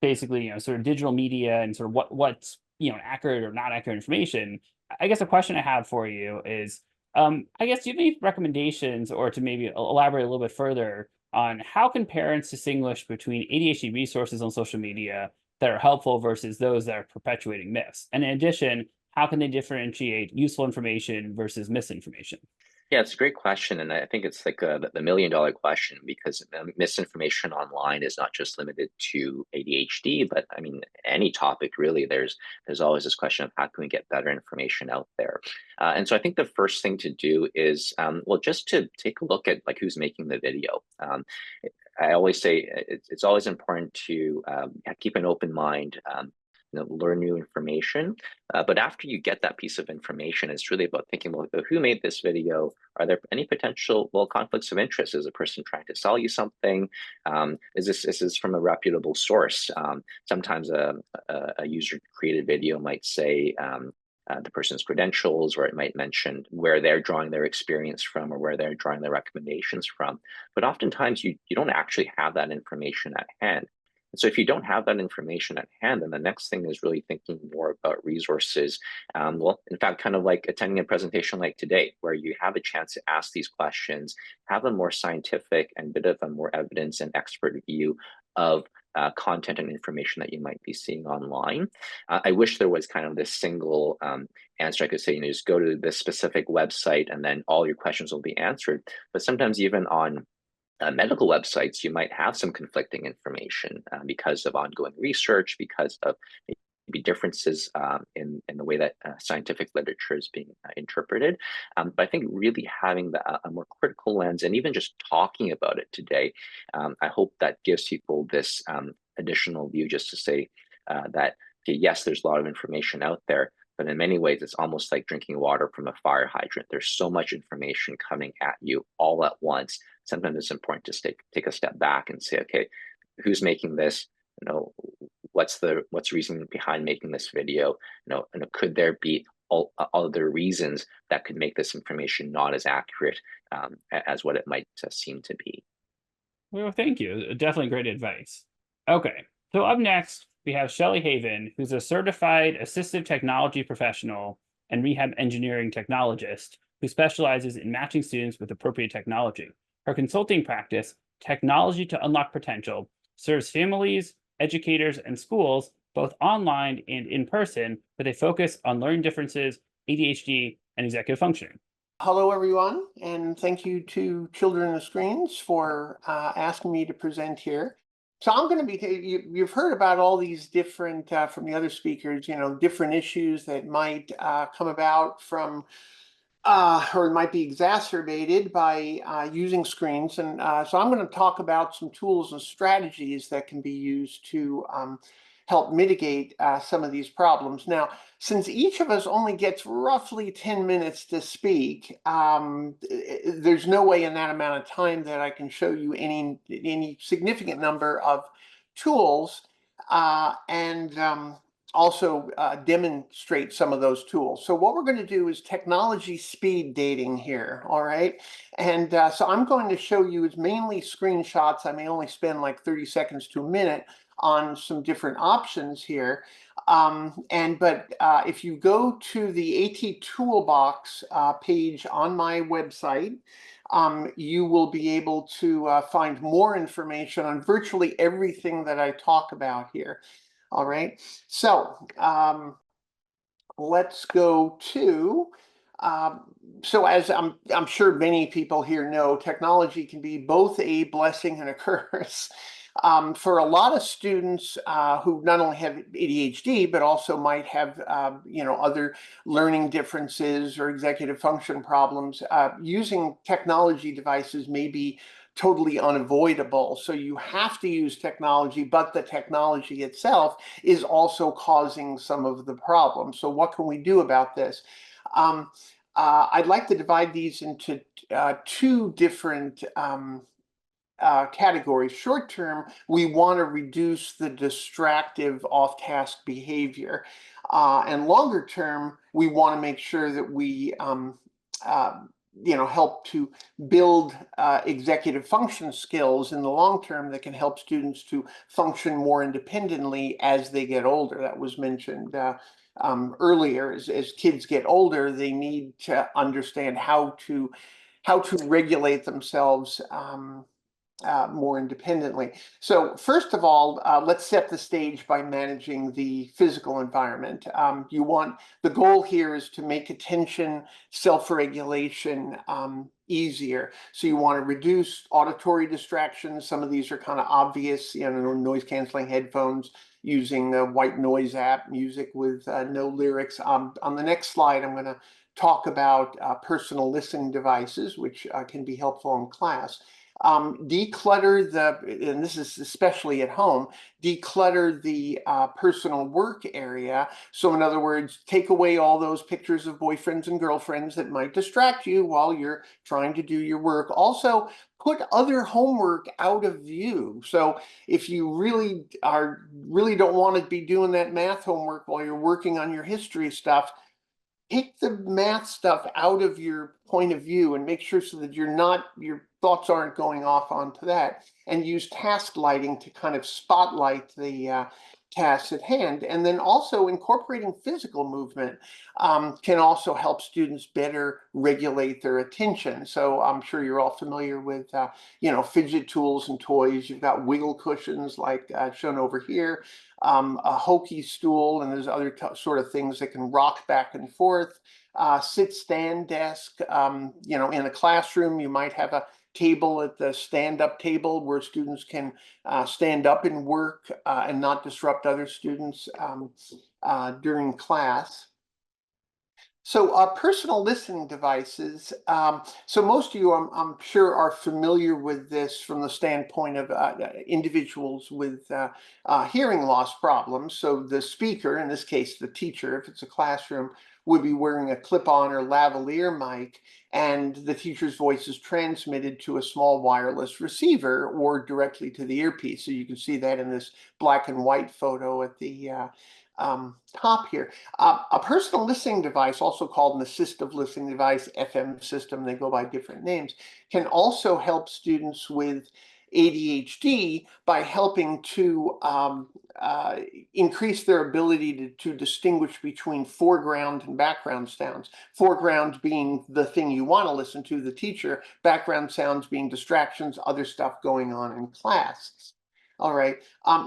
basically, sort of digital media and sort of what's, accurate or not accurate information. I guess a question I have for you is, I guess, do you have any recommendations or to maybe elaborate a little bit further on how can parents distinguish between ADHD resources on social media that are helpful versus those that are perpetuating myths? And in addition, how can they differentiate useful information versus misinformation? Yeah, it's a great question, and I think it's like the million-dollar question because misinformation online is not just limited to ADHD, but any topic really. There's always this question of how can we get better information out there, and so I think the first thing to do is well, just to take a look at like who's making the video. I always say it's always important to keep an open mind. Learn new information. But after you get that piece of information, it's really about thinking, well, who made this video? Are there any potential conflicts of interest? Is a person trying to sell you something? Is this from a reputable source? Sometimes a user created video might say the person's credentials, or it might mention where they're drawing their experience from or where they're drawing their recommendations from. But oftentimes you don't actually have that information at hand. So if you don't have that information at hand, then the next thing is really thinking more about resources. Well, in fact, kind of like attending a presentation like today, where you have a chance to ask these questions, have a more scientific and bit of a more evidence and expert view of content and information that you might be seeing online. I wish there was kind of this single answer I could say, just go to this specific website and then all your questions will be answered. But sometimes even on medical websites, you might have some conflicting information because of ongoing research, because of maybe differences in the way that scientific literature is being interpreted. But I think really having a more critical lens and even just talking about it today, I hope that gives people this additional view just to say that, okay, yes, there's a lot of information out there, but in many ways, it's almost like drinking water from a fire hydrant. There's so much information coming at you all at once. Sometimes it's important to take a step back and say, okay, who's making this? What's the reason behind making this video? And could there be all other reasons that could make this information not as accurate as what it might seem to be? Well, thank you. Definitely great advice. Okay, so up next, we have Shelley Haven, who's a certified assistive technology professional and rehab engineering technologist who specializes in matching students with appropriate technology. Her consulting practice, Technology to Unlock Potential, serves families, educators, and schools, both online and in person, with a focus on learning differences, ADHD, and executive functioning. Hello, everyone, and thank you to Children and Screens for asking me to present here. So I'm going to be, you've heard about all these different, from the other speakers, different issues that might come about from or it might be exacerbated by using screens. And so I'm going to talk about some tools and strategies that can be used to help mitigate some of these problems. Now, since each of us only gets roughly 10 minutes to speak, there's no way in that amount of time that I can show you any significant number of tools and also demonstrate some of those tools. So what we're going to do is technology speed dating here, all right? And so I'm going to show you, it's mainly screenshots. I may only spend like 30 seconds to a minute on some different options here. But if you go to the AT Toolbox page on my website, you will be able to find more information on virtually everything that I talk about here. All right, so let's go to, so as I'm sure many people here know, technology can be both a blessing and a curse. For a lot of students who not only have ADHD, but also might have, other learning differences or executive function problems, using technology devices may be totally unavoidable. So you have to use technology, but the technology itself is also causing some of the problems. So what can we do about this? I'd like to divide these into two different categories. Short term, we want to reduce the distractive off-task behavior. And longer term, we want to make sure that we help to build executive function skills in the long term that can help students to function more independently as they get older. That was mentioned earlier. As kids get older, they need to understand how to regulate themselves more independently. So first of all, let's set the stage by managing the physical environment. The goal here is to make attention self-regulation easier. So you want to reduce auditory distractions. Some of these are kind of obvious, noise canceling headphones, using the white noise app, music with no lyrics. On the next slide, I'm going to talk about personal listening devices, which can be helpful in class. Declutter and this is especially at home, declutter the personal work area. So in other words, take away all those pictures of boyfriends and girlfriends that might distract you while you're trying to do your work. Also, put other homework out of view. So if you really don't want to be doing that math homework while you're working on your history stuff, take the math stuff out of your point of view and make sure so that your thoughts aren't going off onto that, and use task lighting to kind of spotlight the tasks at hand. And then also incorporating physical movement can also help students better regulate their attention. So I'm sure you're all familiar with, fidget tools and toys. You've got wiggle cushions like shown over here, a hokey stool, and there's other sort of things that can rock back and forth. Sit-stand desk, in a classroom, you might have a table at the stand-up table where students can stand up and work and not disrupt other students during class. So personal listening devices. So most of you, I'm sure, are familiar with this from the standpoint of individuals with hearing loss problems. So the speaker, in this case, the teacher, if it's a classroom, would be wearing a clip-on or lavalier mic, and the teacher's voice is transmitted to a small wireless receiver or directly to the earpiece. So you can see that in this black and white photo at the top here. A personal listening device, also called an assistive listening device, FM system, they go by different names, can also help students with ADHD by helping to increase their ability to distinguish between foreground and background sounds. Foreground being the thing you want to listen to, the teacher, background sounds being distractions, other stuff going on in class. All right,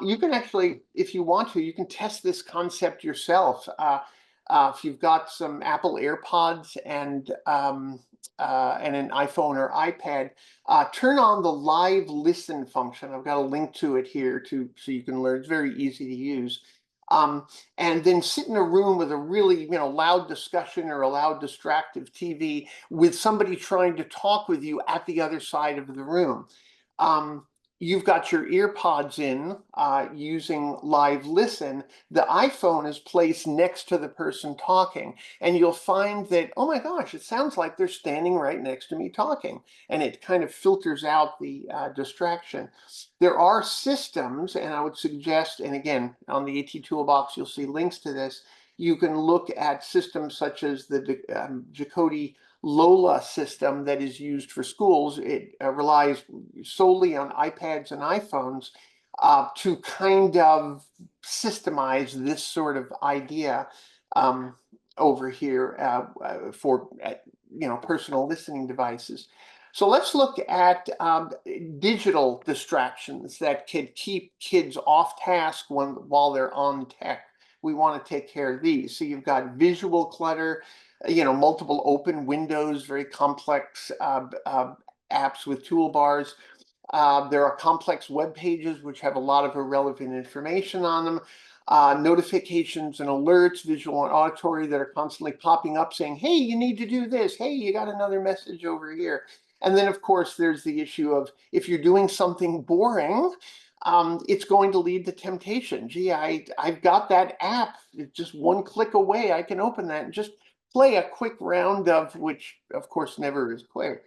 you can actually, if you want to, you can test this concept yourself. If you've got some Apple AirPods and an iPhone or iPad, turn on the live listen function. I've got a link to it here so you can learn. It's very easy to use. And then sit in a room with a really, loud discussion or a loud distractive TV with somebody trying to talk with you at the other side of the room. You've got your ear pods in using Live Listen. The iPhone is placed next to the person talking, and you'll find that, oh my gosh, it sounds like they're standing right next to me talking, and it kind of filters out the distraction. There are systems, and I would suggest, and again, on the AT Toolbox, you'll see links to this. You can look at systems such as the Jacody Lola system that is used for schools. It relies solely on iPads and iPhones to kind of systemize this sort of idea over here for personal listening devices. So let's look at digital distractions that can keep kids off task while they're on tech. We want to take care of these. So you've got visual clutter, multiple open windows, very complex apps with toolbars. There are complex web pages which have a lot of irrelevant information on them. Notifications and alerts, visual and auditory, that are constantly popping up saying, hey, you need to do this. Hey, you got another message over here. And then, of course, there's the issue of if you're doing something boring, it's going to lead to temptation. Gee, I've got that app. It's just one click away. I can open that and just play a quick round of, which of course never is quick.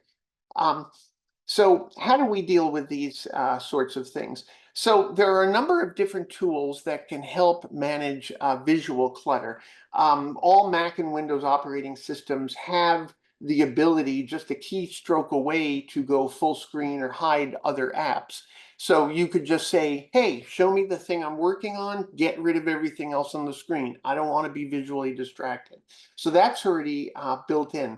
So how do we deal with these sorts of things? So there are a number of different tools that can help manage visual clutter. All Mac and Windows operating systems have the ability, just a keystroke away, to go full screen or hide other apps. So you could just say, hey, show me the thing I'm working on, get rid of everything else on the screen. I don't want to be visually distracted. So that's already built in.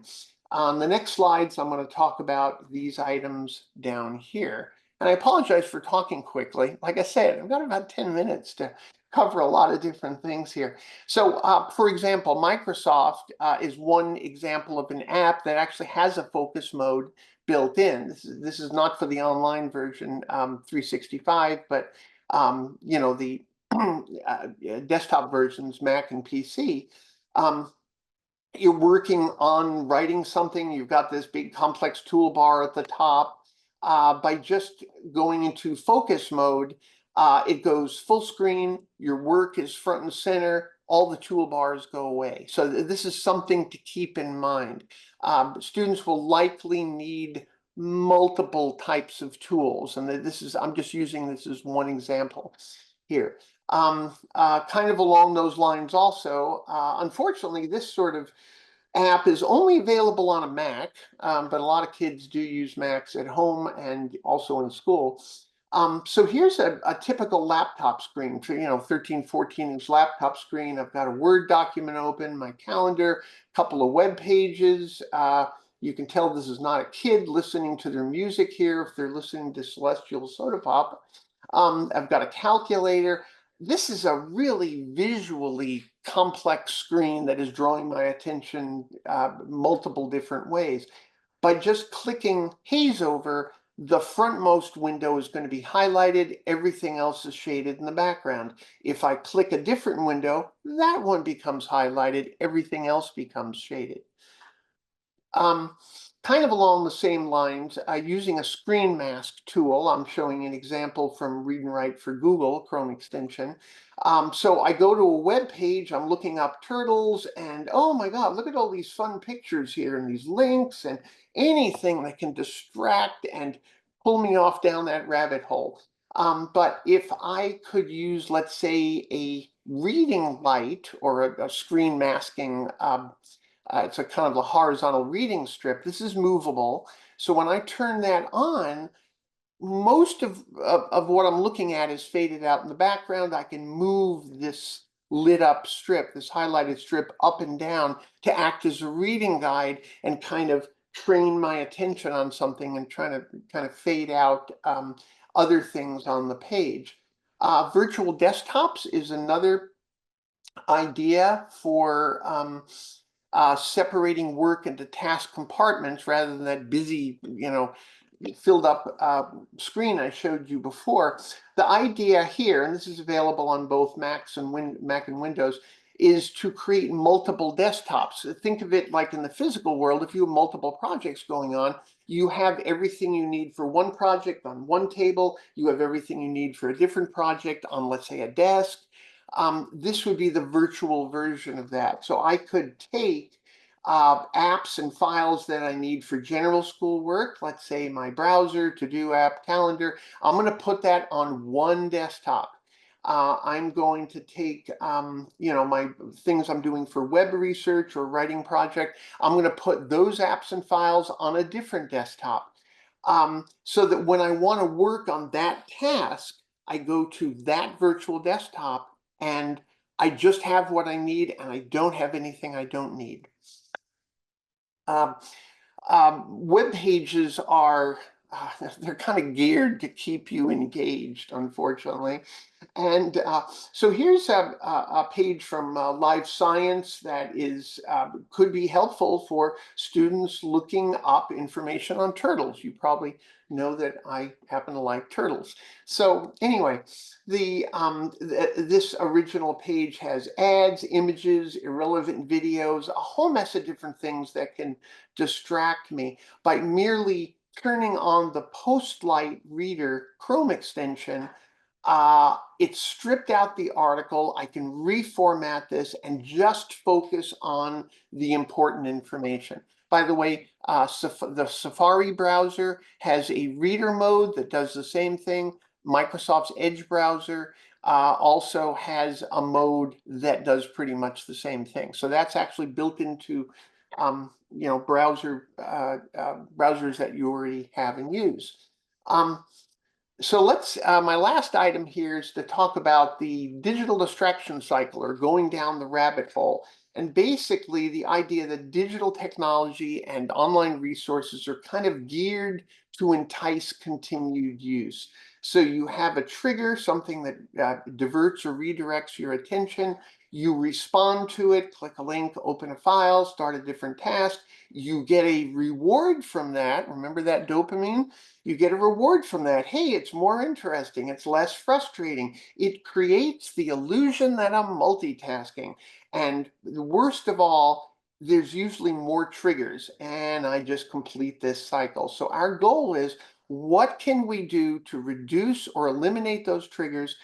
On the next slides, I'm going to talk about these items down here. And I apologize for talking quickly. Like I said, I've got about 10 minutes to cover a lot of different things here. So for example, Microsoft is one example of an app that actually has a focus mode built in. This is not for the online version 365, but the desktop versions, Mac and PC. You're working on writing something, you've got this big complex toolbar at the top. By just going into focus mode, it goes full screen, your work is front and center, all the toolbars go away. So this is something to keep in mind. Students will likely need multiple types of tools, and I'm just using this as one example here. Kind of along those lines also, unfortunately, this sort of app is only available on a Mac, but a lot of kids do use Macs at home and also in school. So here's a typical laptop screen for, 13, 14-inch laptop screen. I've got a Word document open, my calendar, a couple of web pages. You can tell this is not a kid listening to their music here if they're listening to Celestial Soda Pop. I've got a calculator. This is a really visually complex screen that is drawing my attention multiple different ways. By just clicking haze over, the frontmost window is going to be highlighted. Everything else is shaded in the background. If I click a different window, that one becomes highlighted. Everything else becomes shaded. Kind of along the same lines, using a screen mask tool, I'm showing an example from Read and Write for Google, Chrome extension. So I go to a web page, I'm looking up turtles, and oh my God, look at all these fun pictures here and these links and anything that can distract and pull me off down that rabbit hole. But if I could use, let's say, a reading light or a screen masking it's a kind of a horizontal reading strip. This is movable. So when I turn that on, most of what I'm looking at is faded out in the background. I can move this lit up strip, this highlighted strip, up and down to act as a reading guide and kind of train my attention on something and trying to kind of fade out other things on the page. Virtual desktops is another idea for separating work into task compartments rather than that busy, filled up screen I showed you before, the idea here, and this is available on both Mac and Windows, is to create multiple desktops. Think of it like in the physical world. If you have multiple projects going on, you have everything you need for one project on one table. You have everything you need for a different project on, let's say, a desk. This would be the virtual version of that. So I could take apps and files that I need for general school work, let's say my browser, to-do app, calendar. I'm going to put that on one desktop. I'm going to take, my things I'm doing for web research or writing project. I'm going to put those apps and files on a different desktop. So that when I want to work on that task, I go to that virtual desktop and I just have what I need and I don't have anything I don't need. Web pages are, they're kind of geared to keep you engaged, unfortunately. And so here's a page from Live Science that is could be helpful for students looking up information on turtles. You probably know that I happen to like turtles. So anyway, this original page has ads, images, irrelevant videos, a whole mess of different things that can distract me. By merely turning on the Postlight Reader Chrome extension, it stripped out the article. I can reformat this and just focus on the important information. By the way, the Safari browser has a reader mode that does the same thing. Microsoft's Edge browser also has a mode that does pretty much the same thing. So that's actually built into browsers that you already have and use. So let's, my last item here is to talk about the digital distraction cycle, or going down the rabbit hole. And basically the idea that digital technology and online resources are kind of geared to entice continued use. So you have a trigger, something that diverts or redirects your attention. You respond to it, click a link, open a file, start a different task. You get a reward from that. Remember that dopamine? You get a reward from that. Hey, it's more interesting. It's less frustrating. It creates the illusion that I'm multitasking. And the worst of all, there's usually more triggers, and I just complete this cycle. So our goal is, what can we do to reduce or eliminate those triggers,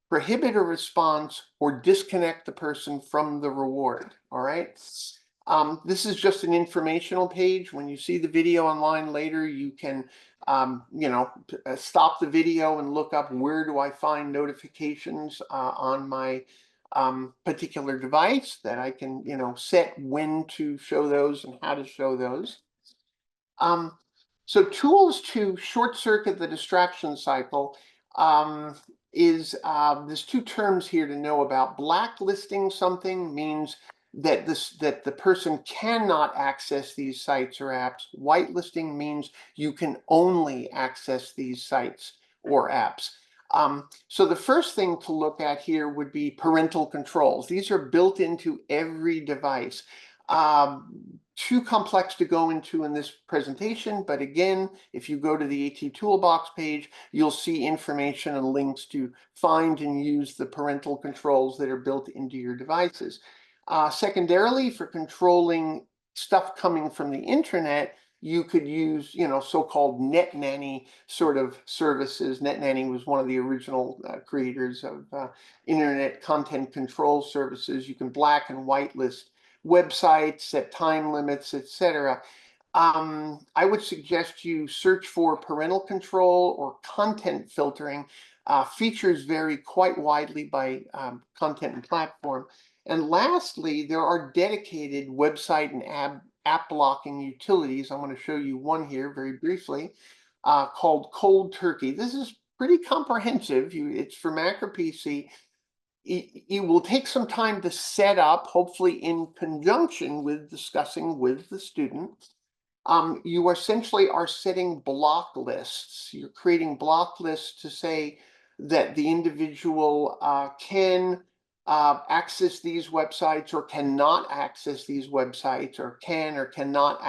prohibit a response, or disconnect the person from the reward? All right. This is just an informational page. When you see the video online later, you can stop the video and look up, where do I find notifications on my particular device, that I can set when to show those and how to show those. So tools to short circuit the distraction cycle there's two terms here to know about. Blacklisting something means that the person cannot access these sites or apps. Whitelisting means you can only access these sites or apps. So the first thing to look at here would be parental controls. These are built into every device. Too complex to go into in this presentation, but again, if you go to the AT Toolbox page, you'll see information and links to find and use the parental controls that are built into your devices. Secondarily, for controlling stuff coming from the internet, you could use, so-called net nanny sort of services. Net nanny was one of the original creators of internet content control services. You can black and whitelist websites, set time limits, etc. I would suggest you search for parental control or content filtering. Features vary quite widely by content and platform. And lastly, there are dedicated website and app blocking utilities. I'm going to show you one here very briefly, called Cold Turkey. This is pretty comprehensive. It's for Mac or PC. It will take some time to set up, hopefully in conjunction with discussing with the student. You essentially are setting block lists. You're creating block lists to say that the individual can access these websites or cannot access these websites, or can or cannot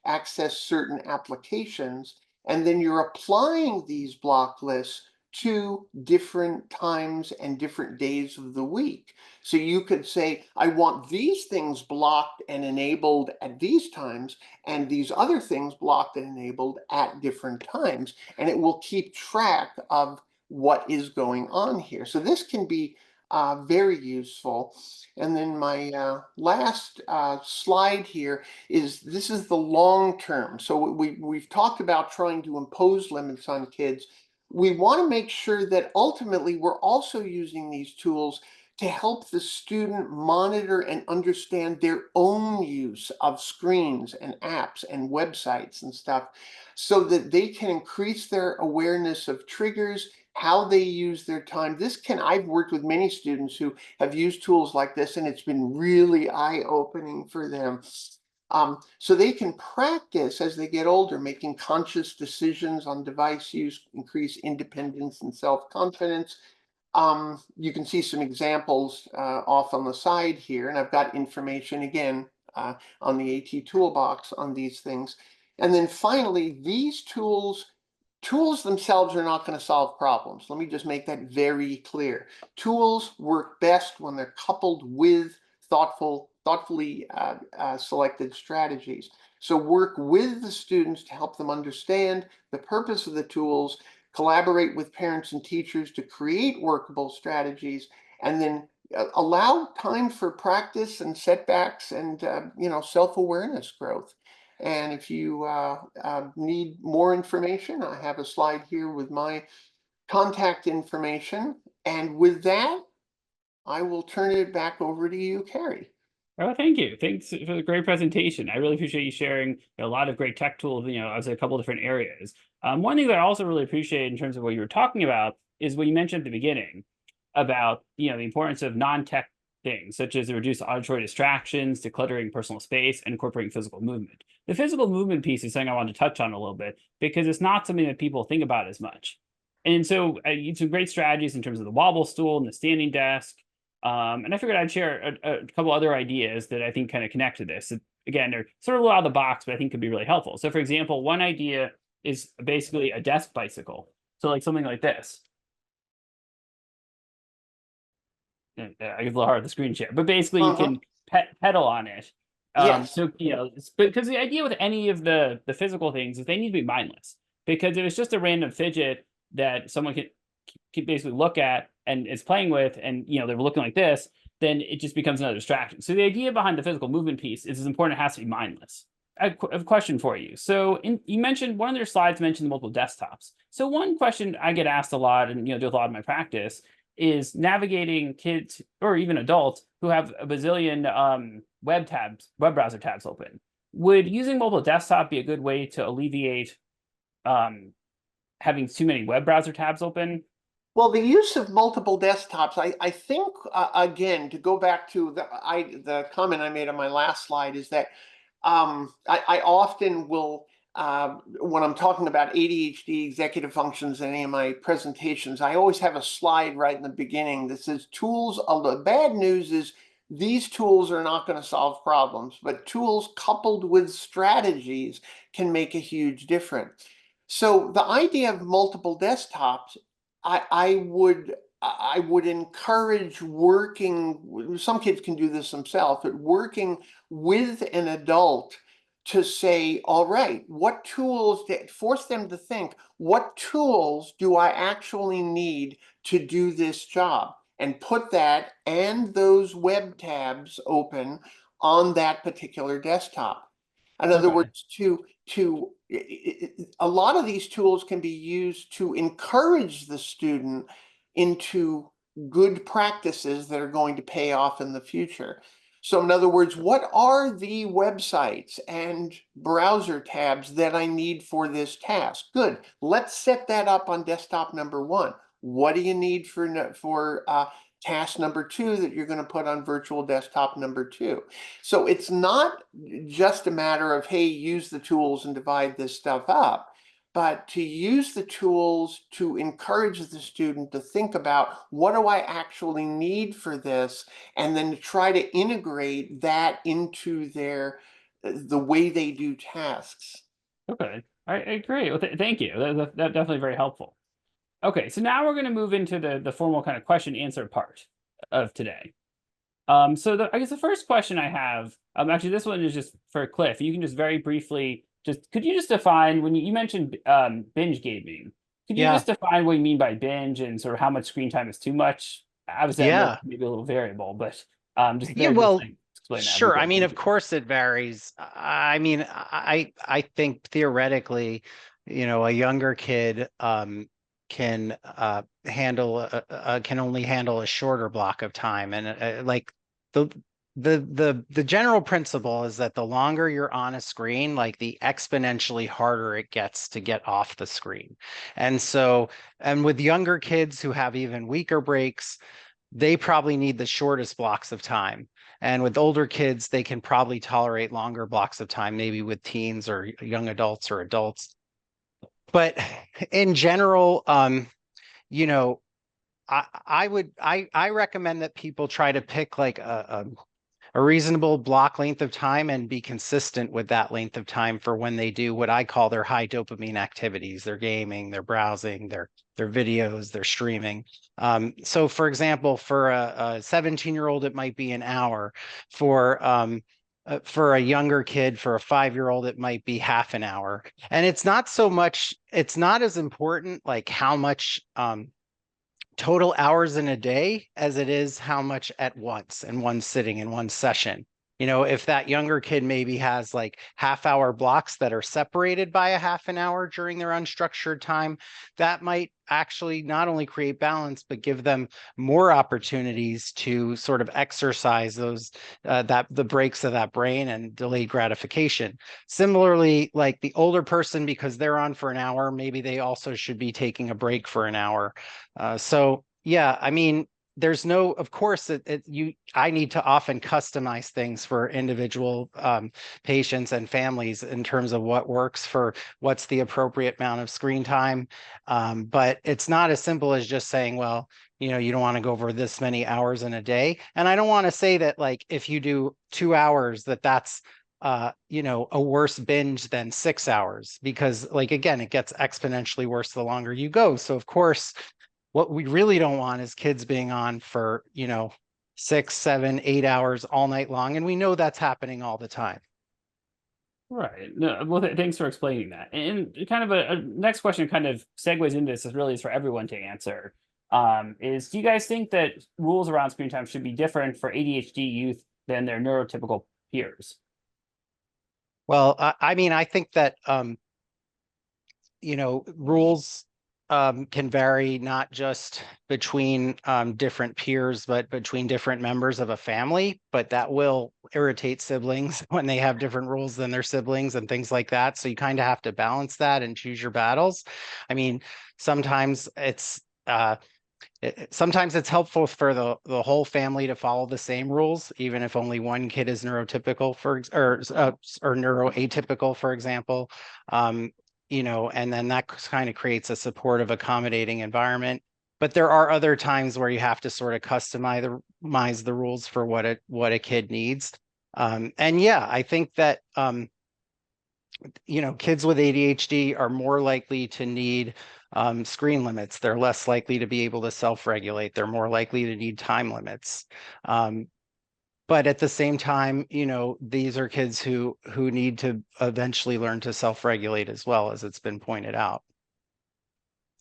access certain applications. And then you're applying these block lists to different times and different days of the week. So you could say, I want these things blocked and enabled at these times, and these other things blocked and enabled at different times. And it will keep track of what is going on here. So this can be very useful. And then my last slide here is, this is the long term. So we've talked about trying to impose limits on kids. We want to make sure that ultimately we're also using these tools to help the student monitor and understand their own use of screens and apps and websites and stuff, so that they can increase their awareness of triggers, how they use their time. I've worked with many students who have used tools like this, and it's been really eye-opening for them. So they can practice as they get older, making conscious decisions on device use, increase independence and self-confidence. You can see some examples off on the side here, and I've got information again on the AT toolbox on these things. And then finally, these tools themselves are not going to solve problems. Let me just make that very clear. Tools work best when they're coupled with thoughtfully selected strategies. So work with the students to help them understand the purpose of the tools, collaborate with parents and teachers to create workable strategies, and then allow time for practice and setbacks and self-awareness growth. And if you need more information, I have a slide here with my contact information. And with that, I will turn it back over to you, Carey. Oh, thank you. Thanks for the great presentation. I really appreciate you sharing a lot of great tech tools, as a couple different areas. One thing that I also really appreciate in terms of what you were talking about is what you mentioned at the beginning about, the importance of non-tech things, such as the reduced auditory distractions, decluttering personal space, and incorporating physical movement. The physical movement piece is something I wanted to touch on a little bit because it's not something that people think about as much. And so some great strategies in terms of the wobble stool and the standing desk. And I figured I'd share a couple other ideas that I think kind of connect to this. Again, they're sort of a little out of the box, but I think could be really helpful. So for example, one idea is basically a desk bicycle. So like something like this. I get a little hard with the screen share, but basically you can pedal on it. Yes. So, because the idea with any of the physical things is they need to be mindless, because if it's just a random fidget that someone can basically look at and is playing with, and they're looking like this, then it just becomes another distraction. So the idea behind the physical movement piece is important. It has to be mindless. I have a question for you. So you mentioned, one of your slides mentioned the multiple desktops. So one question I get asked a lot, and do a lot of my practice, is navigating kids or even adults who have a bazillion web browser tabs open. Would using mobile desktop be a good way to alleviate having too many web browser tabs open? Well, the use of multiple desktops, I think, again, to go back to the comment I made on my last slide, is that I often will, when I'm talking about ADHD executive functions in any of my presentations, I always have a slide right in the beginning that says tools. The bad news is these tools are not going to solve problems, but tools coupled with strategies can make a huge difference. So the idea of multiple desktops, I would encourage working. Some kids can do this themselves, but working with an adult to say, all right, what tools, force them to think, what tools do I actually need to do this job? And put that and those web tabs open on that particular desktop. In other words, a lot of these tools can be used to encourage the student into good practices that are going to pay off in the future. So in other words, what are the websites and browser tabs that I need for this task? Good. Let's set that up on desktop number 1. What do you need for task number 2 that you're going to put on virtual desktop number 2? So it's not just a matter of, hey, use the tools and divide this stuff up, but to use the tools to encourage the student to think about, what do I actually need for this? And then to try to integrate that into the way they do tasks. Okay. I agree. Well, thank you. That's definitely very helpful. Okay, so now we're going to move into the formal kind of question answer part of today. So I guess the first question I have, actually this one is just for Cliff. You can just very briefly, could you just define, when you mentioned binge gaming, could you Yeah. just define what you mean by binge and sort of how much screen time is too much? Obviously, I know Yeah. maybe a little variable, but just Yeah, very well, briefly explain that would be sure. I great. mean, Thank of you. course it varies. I mean, I think theoretically, a younger kid can can only handle a shorter block of time, and like the the general principle is that the longer you're on a screen, like the exponentially harder it gets to get off the screen. And so, and with younger kids who have even weaker breaks, they probably need the shortest blocks of time. And with older kids, they can probably tolerate longer blocks of time, maybe with teens or young adults or adults. But in general, you know, I recommend that people try to pick like a reasonable block length of time and be consistent with that length of time for when they do what I call their high dopamine activities. They're gaming, they're browsing, their videos, they're streaming. So for example, for a 17-year-old, it might be an hour. For a younger kid, for a 5-year-old, it might be half an hour. And it's not so much, it's not as important like how much total hours in a day as it is how much at once in one sitting in one session. If that younger kid maybe has like half-hour blocks that are separated by a half an hour during their unstructured time, that might actually not only create balance, but give them more opportunities to sort of exercise those the breaks of that brain and delayed gratification. Similarly, like the older person, because they're on for an hour, maybe they also should be taking a break for an hour. So yeah, I mean, there's no, of course, I need to often customize things for individual patients and families in terms of what works for what's the appropriate amount of screen time. But it's not as simple as just saying, well, you don't want to go over this many hours in a day. And I don't want to say that like if you do 2 hours, that's a worse binge than 6 hours, because like, again, it gets exponentially worse the longer you go. So of course, what we really don't want is kids being on for, 6, 7, 8 hours all night long. And we know that's happening all the time. Right. No, well, thanks for explaining that. And kind of a next question kind of segues into this, is really is for everyone to answer. Is do you guys think that rules around screen time should be different for ADHD youth than their neurotypical peers? Well, I mean, I think that, rules can vary not just between different peers, but between different members of a family. But that will irritate siblings when they have different rules than their siblings and things like that. So you kind of have to balance that and choose your battles. I mean, sometimes it's sometimes it's helpful for the whole family to follow the same rules, even if only one kid is neurotypical or neuroatypical, for example. And then that kind of creates a supportive, accommodating environment. But there are other times where you have to sort of customize the rules for what a kid needs. And yeah, I think that kids with ADHD are more likely to need screen limits. They're less likely to be able to self-regulate. They're more likely to need time limits. But at the same time, these are kids who need to eventually learn to self-regulate as well, as it's been pointed out.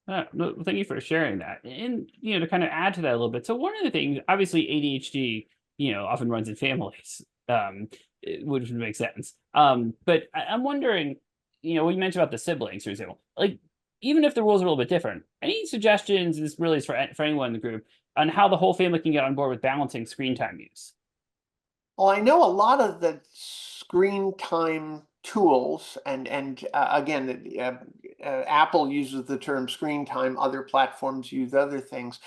No, thank you for sharing that. And to kind of add to that a little bit. So one of the things, obviously, ADHD, often runs in families, which would make sense. But I'm wondering, what you mentioned about the siblings, for example, like even if the rules are a little bit different, any suggestions? This really is for anyone in the group on how the whole family can get on board with balancing screen time use. Well, I know a lot of the screen time tools, and again, Apple uses the term screen time. Other platforms use other things.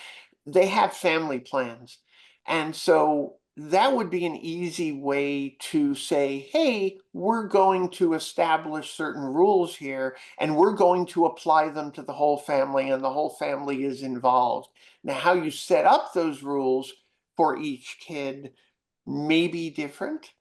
They have family plans, and so that would be an easy way to say, hey, we're going to establish certain rules here, and we're going to apply them to the whole family, and the whole family is involved. Now, how you set up those rules for each kid may be different,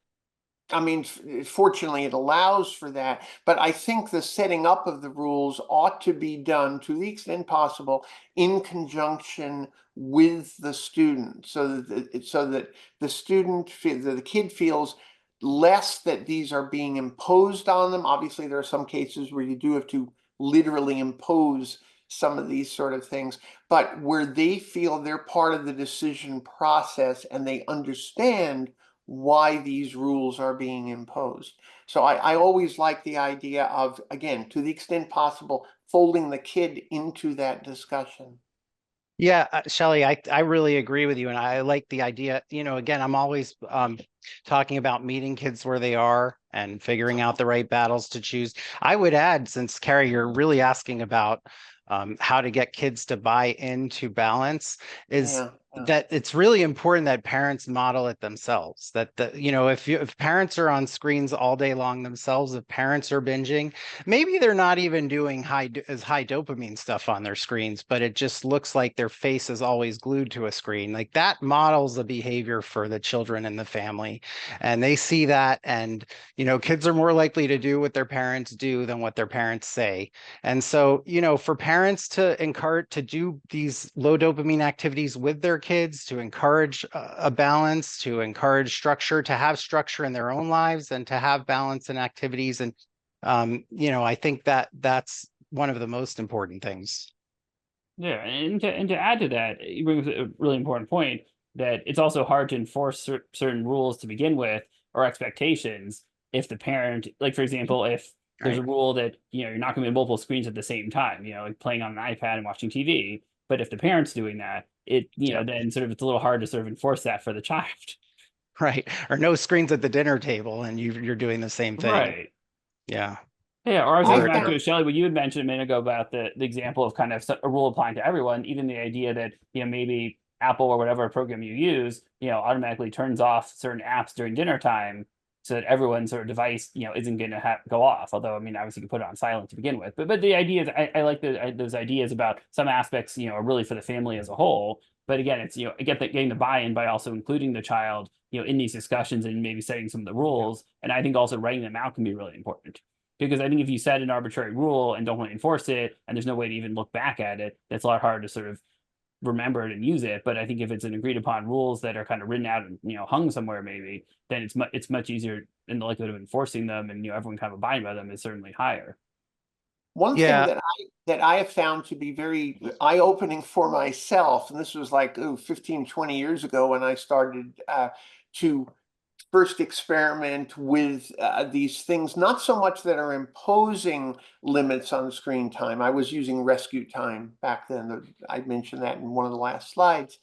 I mean, fortunately, it allows for that, but I think the setting up of the rules ought to be done to the extent possible in conjunction with the student, so that the student, the kid feels less that these are being imposed on them. Obviously, there are some cases where you do have to literally impose some of these sort of things, but where they feel they're part of the decision process and they understand why these rules are being imposed. So I always like the idea of, again, to the extent possible, folding the kid into that discussion. Yeah, Shelley, I really agree with you. And I like the idea, again, I'm always talking about meeting kids where they are and figuring out the right battles to choose. I would add, since Carey, you're really asking about how to get kids to buy into balance, is that it's really important that parents model it themselves. That if parents are on screens all day long themselves, if parents are binging, maybe they're not even doing high dopamine stuff on their screens, but it just looks like their face is always glued to a screen. Like, that models the behavior for the children in the family, and they see that, and kids are more likely to do what their parents do than what their parents say. And so, for parents to encourage to do these low dopamine activities with their kids, to encourage a balance, to encourage structure, to have structure in their own lives, and to have balance in activities. And I think that that's one of the most important things. Yeah, and to add to that, you bring up a really important point, that it's also hard to enforce certain rules to begin with, or expectations, if the parent, like, for example, if there's a rule that you're not going to be on multiple screens at the same time, like playing on an iPad and watching TV. But if the parent's doing that, it then sort of, it's a little hard to sort of enforce that for the child. Right. Or no screens at the dinner table, and you're doing the same thing. Right. Yeah. Yeah, or I was thinking back to Shelley, what you had mentioned a minute ago about the example of kind of a rule applying to everyone, even the idea that, maybe Apple or whatever program you use, automatically turns off certain apps during dinner time, so that everyone's sort of device, isn't going to go off. Although, I mean, obviously you can put it on silent to begin with. But the idea is, I like those ideas about some aspects, are really for the family as a whole. But again, it's, getting the buy-in by also including the child, in these discussions, and maybe setting some of the rules. And I think also writing them out can be really important. Because I think if you set an arbitrary rule and don't want to enforce it, and there's no way to even look back at it, it's a lot harder to sort of remember it and use it. But I think if it's an agreed upon rules that are kind of written out and hung somewhere, maybe, then it's much easier, and the likelihood of enforcing them and everyone kind of abiding by them is certainly higher. One thing that I have found to be very eye-opening for myself, and this was like 15, 20 years ago when I started to first experiment with these things, not so much that are imposing limits on screen time. I was using rescue time back then. I mentioned that in one of the last slides.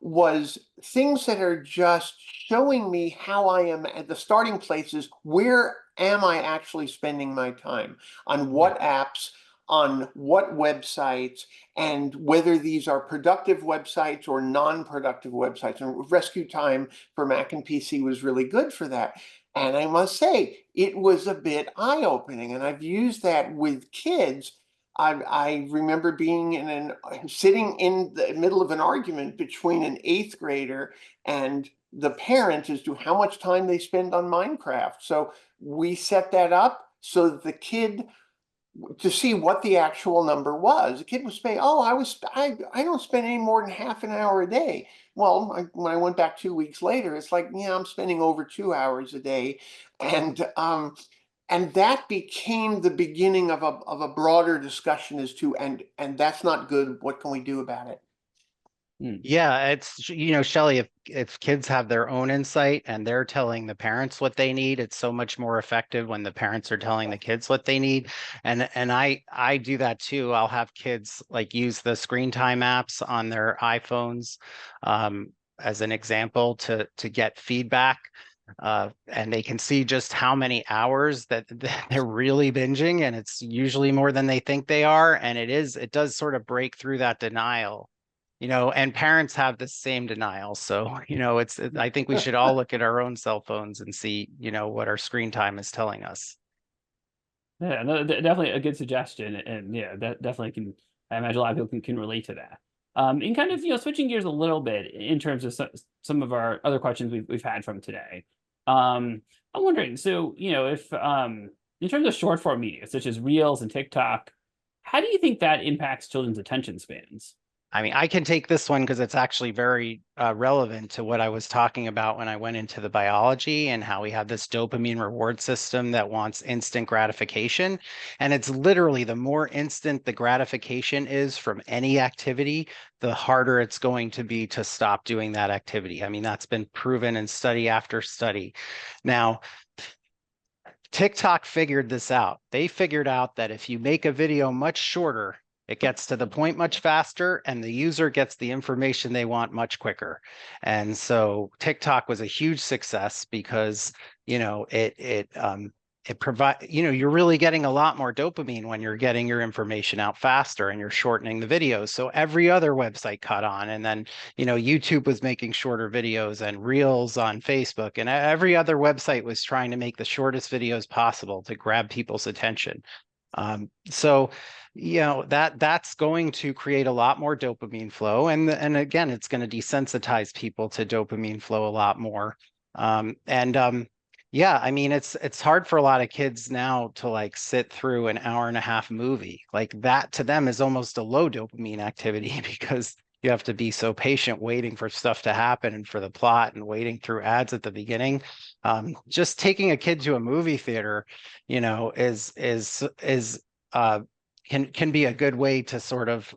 Was things that are just showing me how I am at the starting places. Where am I actually spending my time? On what apps? On what websites, and whether these are productive websites or non-productive websites. And rescue time for Mac and PC was really good for that. And I must say, it was a bit eye-opening. And I've used that with kids. I remember being sitting in the middle of an argument between an 8th grader and the parent as to how much time they spend on Minecraft. So we set that up so that the kid, to see what the actual number was. The kid was saying, "Oh, I don't spend any more than half an hour a day." Well, when I went back 2 weeks later, it's like, yeah, I'm spending over 2 hours a day, and that became the beginning of a broader discussion as to, and that's not good. What can we do about it? Yeah, it's, Shelley, if kids have their own insight and they're telling the parents what they need, it's so much more effective when the parents are telling the kids what they need. And I do that too. I'll have kids like use the screen time apps on their iPhones as an example to get feedback. And they can see just how many hours that they're really binging, and it's usually more than they think they are. And it does sort of break through that denial. And parents have the same denial. So, I think we should all look at our own cell phones and see, what our screen time is telling us. Yeah, no, definitely a good suggestion. And yeah, that definitely can, I imagine a lot of people can relate to that. And kind of, switching gears a little bit in terms of some of our other questions we've had from today. I'm wondering, so, if in terms of short form media, such as Reels and TikTok, how do you think that impacts children's attention spans? I mean, I can take this one because it's actually very relevant to what I was talking about when I went into the biology and how we have this dopamine reward system that wants instant gratification. And it's literally the more instant the gratification is from any activity, the harder it's going to be to stop doing that activity. I mean, that's been proven in study after study. Now, TikTok figured this out. They figured out that if you make a video much shorter, it gets to the point much faster and the user gets the information they want much quicker. And so TikTok was a huge success because, it provides, you're really getting a lot more dopamine when you're getting your information out faster and you're shortening the videos. So every other website caught on. And then, YouTube was making shorter videos and Reels on Facebook, and every other website was trying to make the shortest videos possible to grab people's attention. So, that's going to create a lot more dopamine flow. And again, it's going to desensitize people to dopamine flow a lot more. Yeah, I mean, it's hard for a lot of kids now to like sit through an hour and a half movie. Like that to them is almost a low dopamine activity because you have to be so patient waiting for stuff to happen and for the plot and waiting through ads at the beginning. Just taking a kid to a movie theater, can be a good way to sort of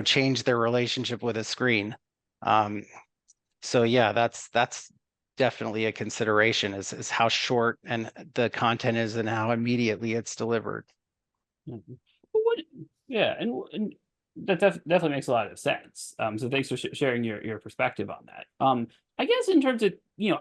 change their relationship with a screen. So yeah, that's definitely a consideration is how short and the content is and how immediately it's delivered. Mhm. Yeah, and that definitely makes a lot of sense. So thanks for sharing your perspective on that. I guess in terms of,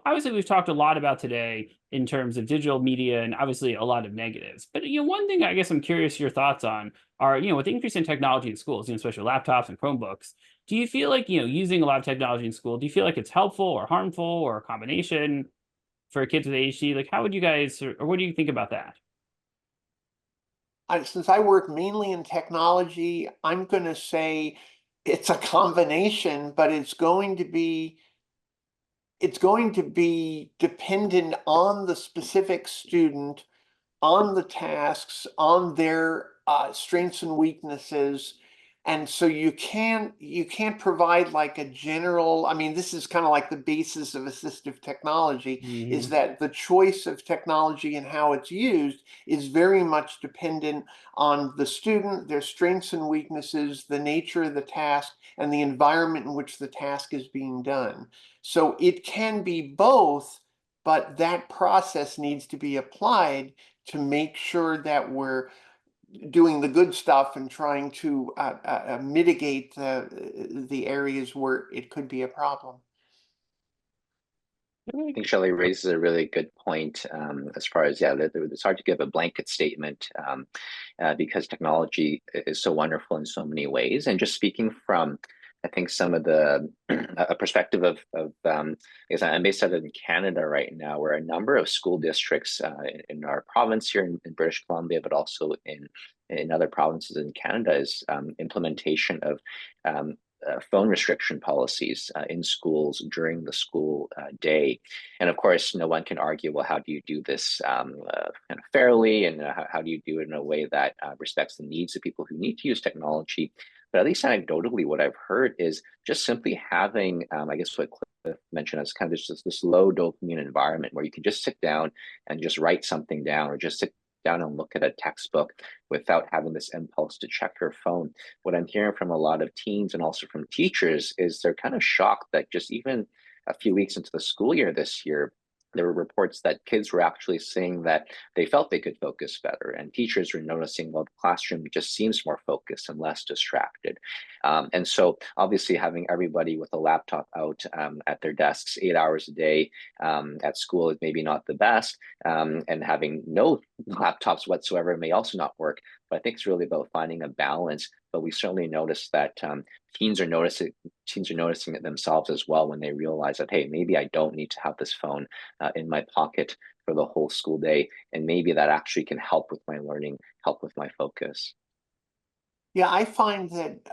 obviously we've talked a lot about today in terms of digital media and obviously a lot of negatives. But, one thing I guess I'm curious your thoughts on are, with the increase in technology in schools, especially laptops and Chromebooks, do you feel like, using a lot of technology in school, do you feel like it's helpful or harmful or a combination for kids with ADHD? Like, how would you guys, or what do you think about that? Since I work mainly in technology, I'm going to say it's a combination, but it's going to be dependent on the specific student, on the tasks, on their strengths and weaknesses. And so you can't provide like a general, I mean, this is kind of like the basis of assistive technology, is that the choice of technology and how it's used is very much dependent on the student, their strengths and weaknesses, the nature of the task, and the environment in which the task is being done. So it can be both, but that process needs to be applied to make sure that we're doing the good stuff and trying to mitigate the areas where it could be a problem. I think Shelley raises a really good point as far as, it's hard to give a blanket statement because technology is so wonderful in so many ways. And just speaking from, I think, some of the a perspective of because I'm based out in Canada right now, where a number of school districts in our province here in British Columbia, but also in other provinces in Canada, is implementation of phone restriction policies in schools during the school day. And of course, no one can argue, well, how do you do this kind of fairly? And how do you do it in a way that respects the needs of people who need to use technology? But at least anecdotally, what I've heard is just simply having, I guess what Cliff mentioned, as kind of just this low dopamine environment where you can just sit down and just write something down, or just sit down and look at a textbook without having this impulse to check your phone. What I'm hearing from a lot of teens and also from teachers is they're kind of shocked that just even a few weeks into the school year this year, there were reports that kids were actually saying that they felt they could focus better, and teachers were noticing, well, the classroom just seems more focused and less distracted. And so obviously having everybody with a laptop out at their desks 8 hours a day at school is maybe not the best, and having no laptops whatsoever may also not work. But I think it's really about finding a balance. But we certainly notice that teens are noticing it themselves as well when they realize that, hey, maybe I don't need to have this phone in my pocket for the whole school day, and maybe that actually can help with my learning, help with my focus. Yeah, I find that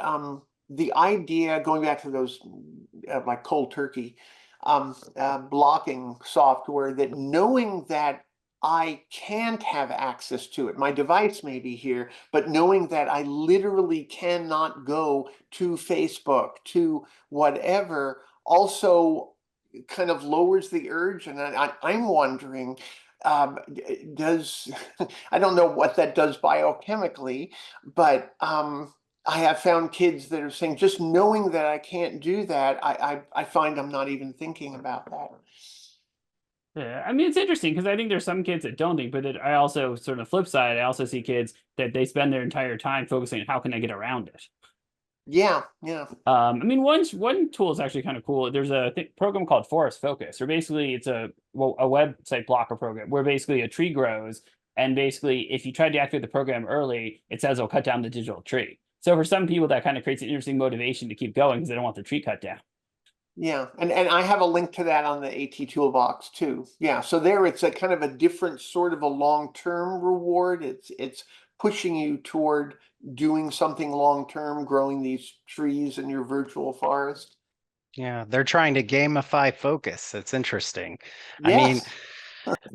the idea, going back to those like cold turkey, blocking software, that knowing that I can't have access to it. My device may be here, but knowing that I literally cannot go to Facebook, to whatever, also kind of lowers the urge. And I'm wondering, does, I don't know what that does biochemically, but I have found kids that are saying, just knowing that I can't do that, I find I'm not even thinking about that. Yeah, I mean, it's interesting because I think there's some kids that don't think, but I also, sort of flip side, I also see kids that they spend their entire time focusing on how can I get around it. Yeah, yeah. I mean, one tool is actually kind of cool. There's a program called Forest Focus, where basically it's a website blocker program where basically a tree grows, and basically if you try to activate the program early, it says it'll cut down the digital tree. So for some people, that kind of creates an interesting motivation to keep going because they don't want the tree cut down. Yeah, and I have a link to that on the AT Toolbox too. Yeah, so there it's a kind of a different sort of a long-term reward. It's pushing you toward doing something long-term, growing these trees in your virtual forest. Yeah, they're trying to gamify focus. It's interesting. I mean, Yes.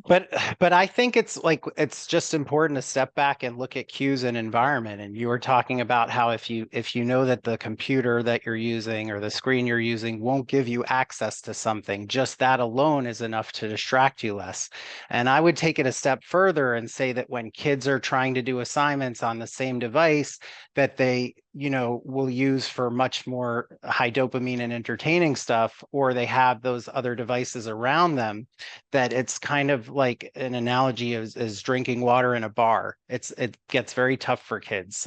but I think it's just important to step back and look at cues and environment. And you were talking about how if you know that the computer that you're using or the screen you're using won't give you access to something, just that alone is enough to distract you less. And I would take it a step further and say that when kids are trying to do assignments on the same device that they will use for much more high dopamine and entertaining stuff, or they have those other devices around them, that it's kind of like an analogy as drinking water in a bar. It gets very tough for kids.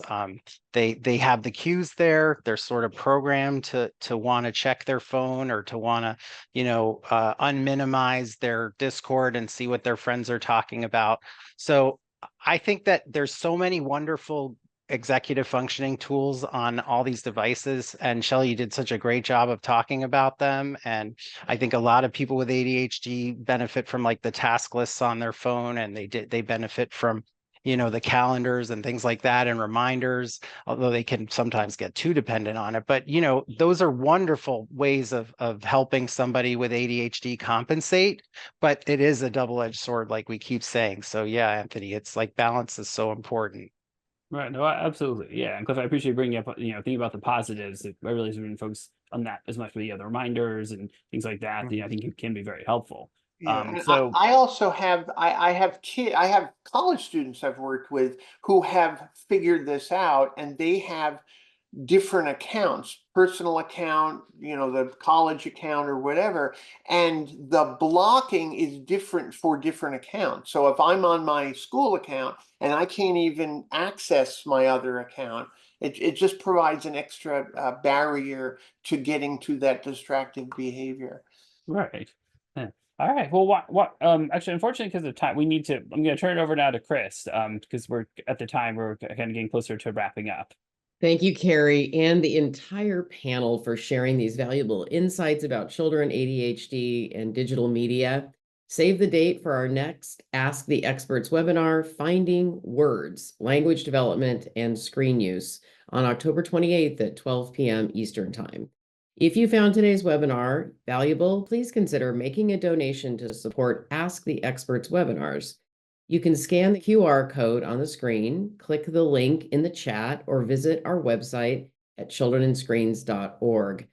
They have the cues there. They're sort of programmed to want to check their phone or to want to, unminimize their Discord and see what their friends are talking about. So I think that there's so many wonderful executive functioning tools on all these devices, and Shelley, you did such a great job of talking about them. And I think a lot of people with ADHD benefit from like the task lists on their phone, and they benefit from the calendars and things like that and reminders, although they can sometimes get too dependent on it. But those are wonderful ways of helping somebody with ADHD compensate, but it is a double-edged sword, like we keep saying. So yeah, Anthony, it's like balance is so important. Right. No, absolutely. Yeah. And Cliff, I appreciate you bringing up, thinking about the positives. I really didn't focus on that as much, but the reminders and things like that, I think it can be very helpful. Yeah, and So I also have I have college students I've worked with who have figured this out, and they have different accounts, personal account, the college account or whatever, and the blocking is different for different accounts. So if I'm on my school account and I can't even access my other account, it just provides an extra barrier to getting to that distracted behavior. right. Yeah. All right. Well, actually, unfortunately, because of time, I'm going to turn it over now to Kris, because we're at the time we're kind of getting closer to wrapping up. Thank you, Carey, and the entire panel for sharing these valuable insights about children, ADHD, and digital media. Save the date for our next Ask the Experts webinar, Finding Words, Language Development, and Screen Use, on October 28th at 12 p.m. Eastern Time. If you found today's webinar valuable, please consider making a donation to support Ask the Experts webinars. You can scan the QR code on the screen, click the link in the chat, or visit our website at childrenandscreens.org.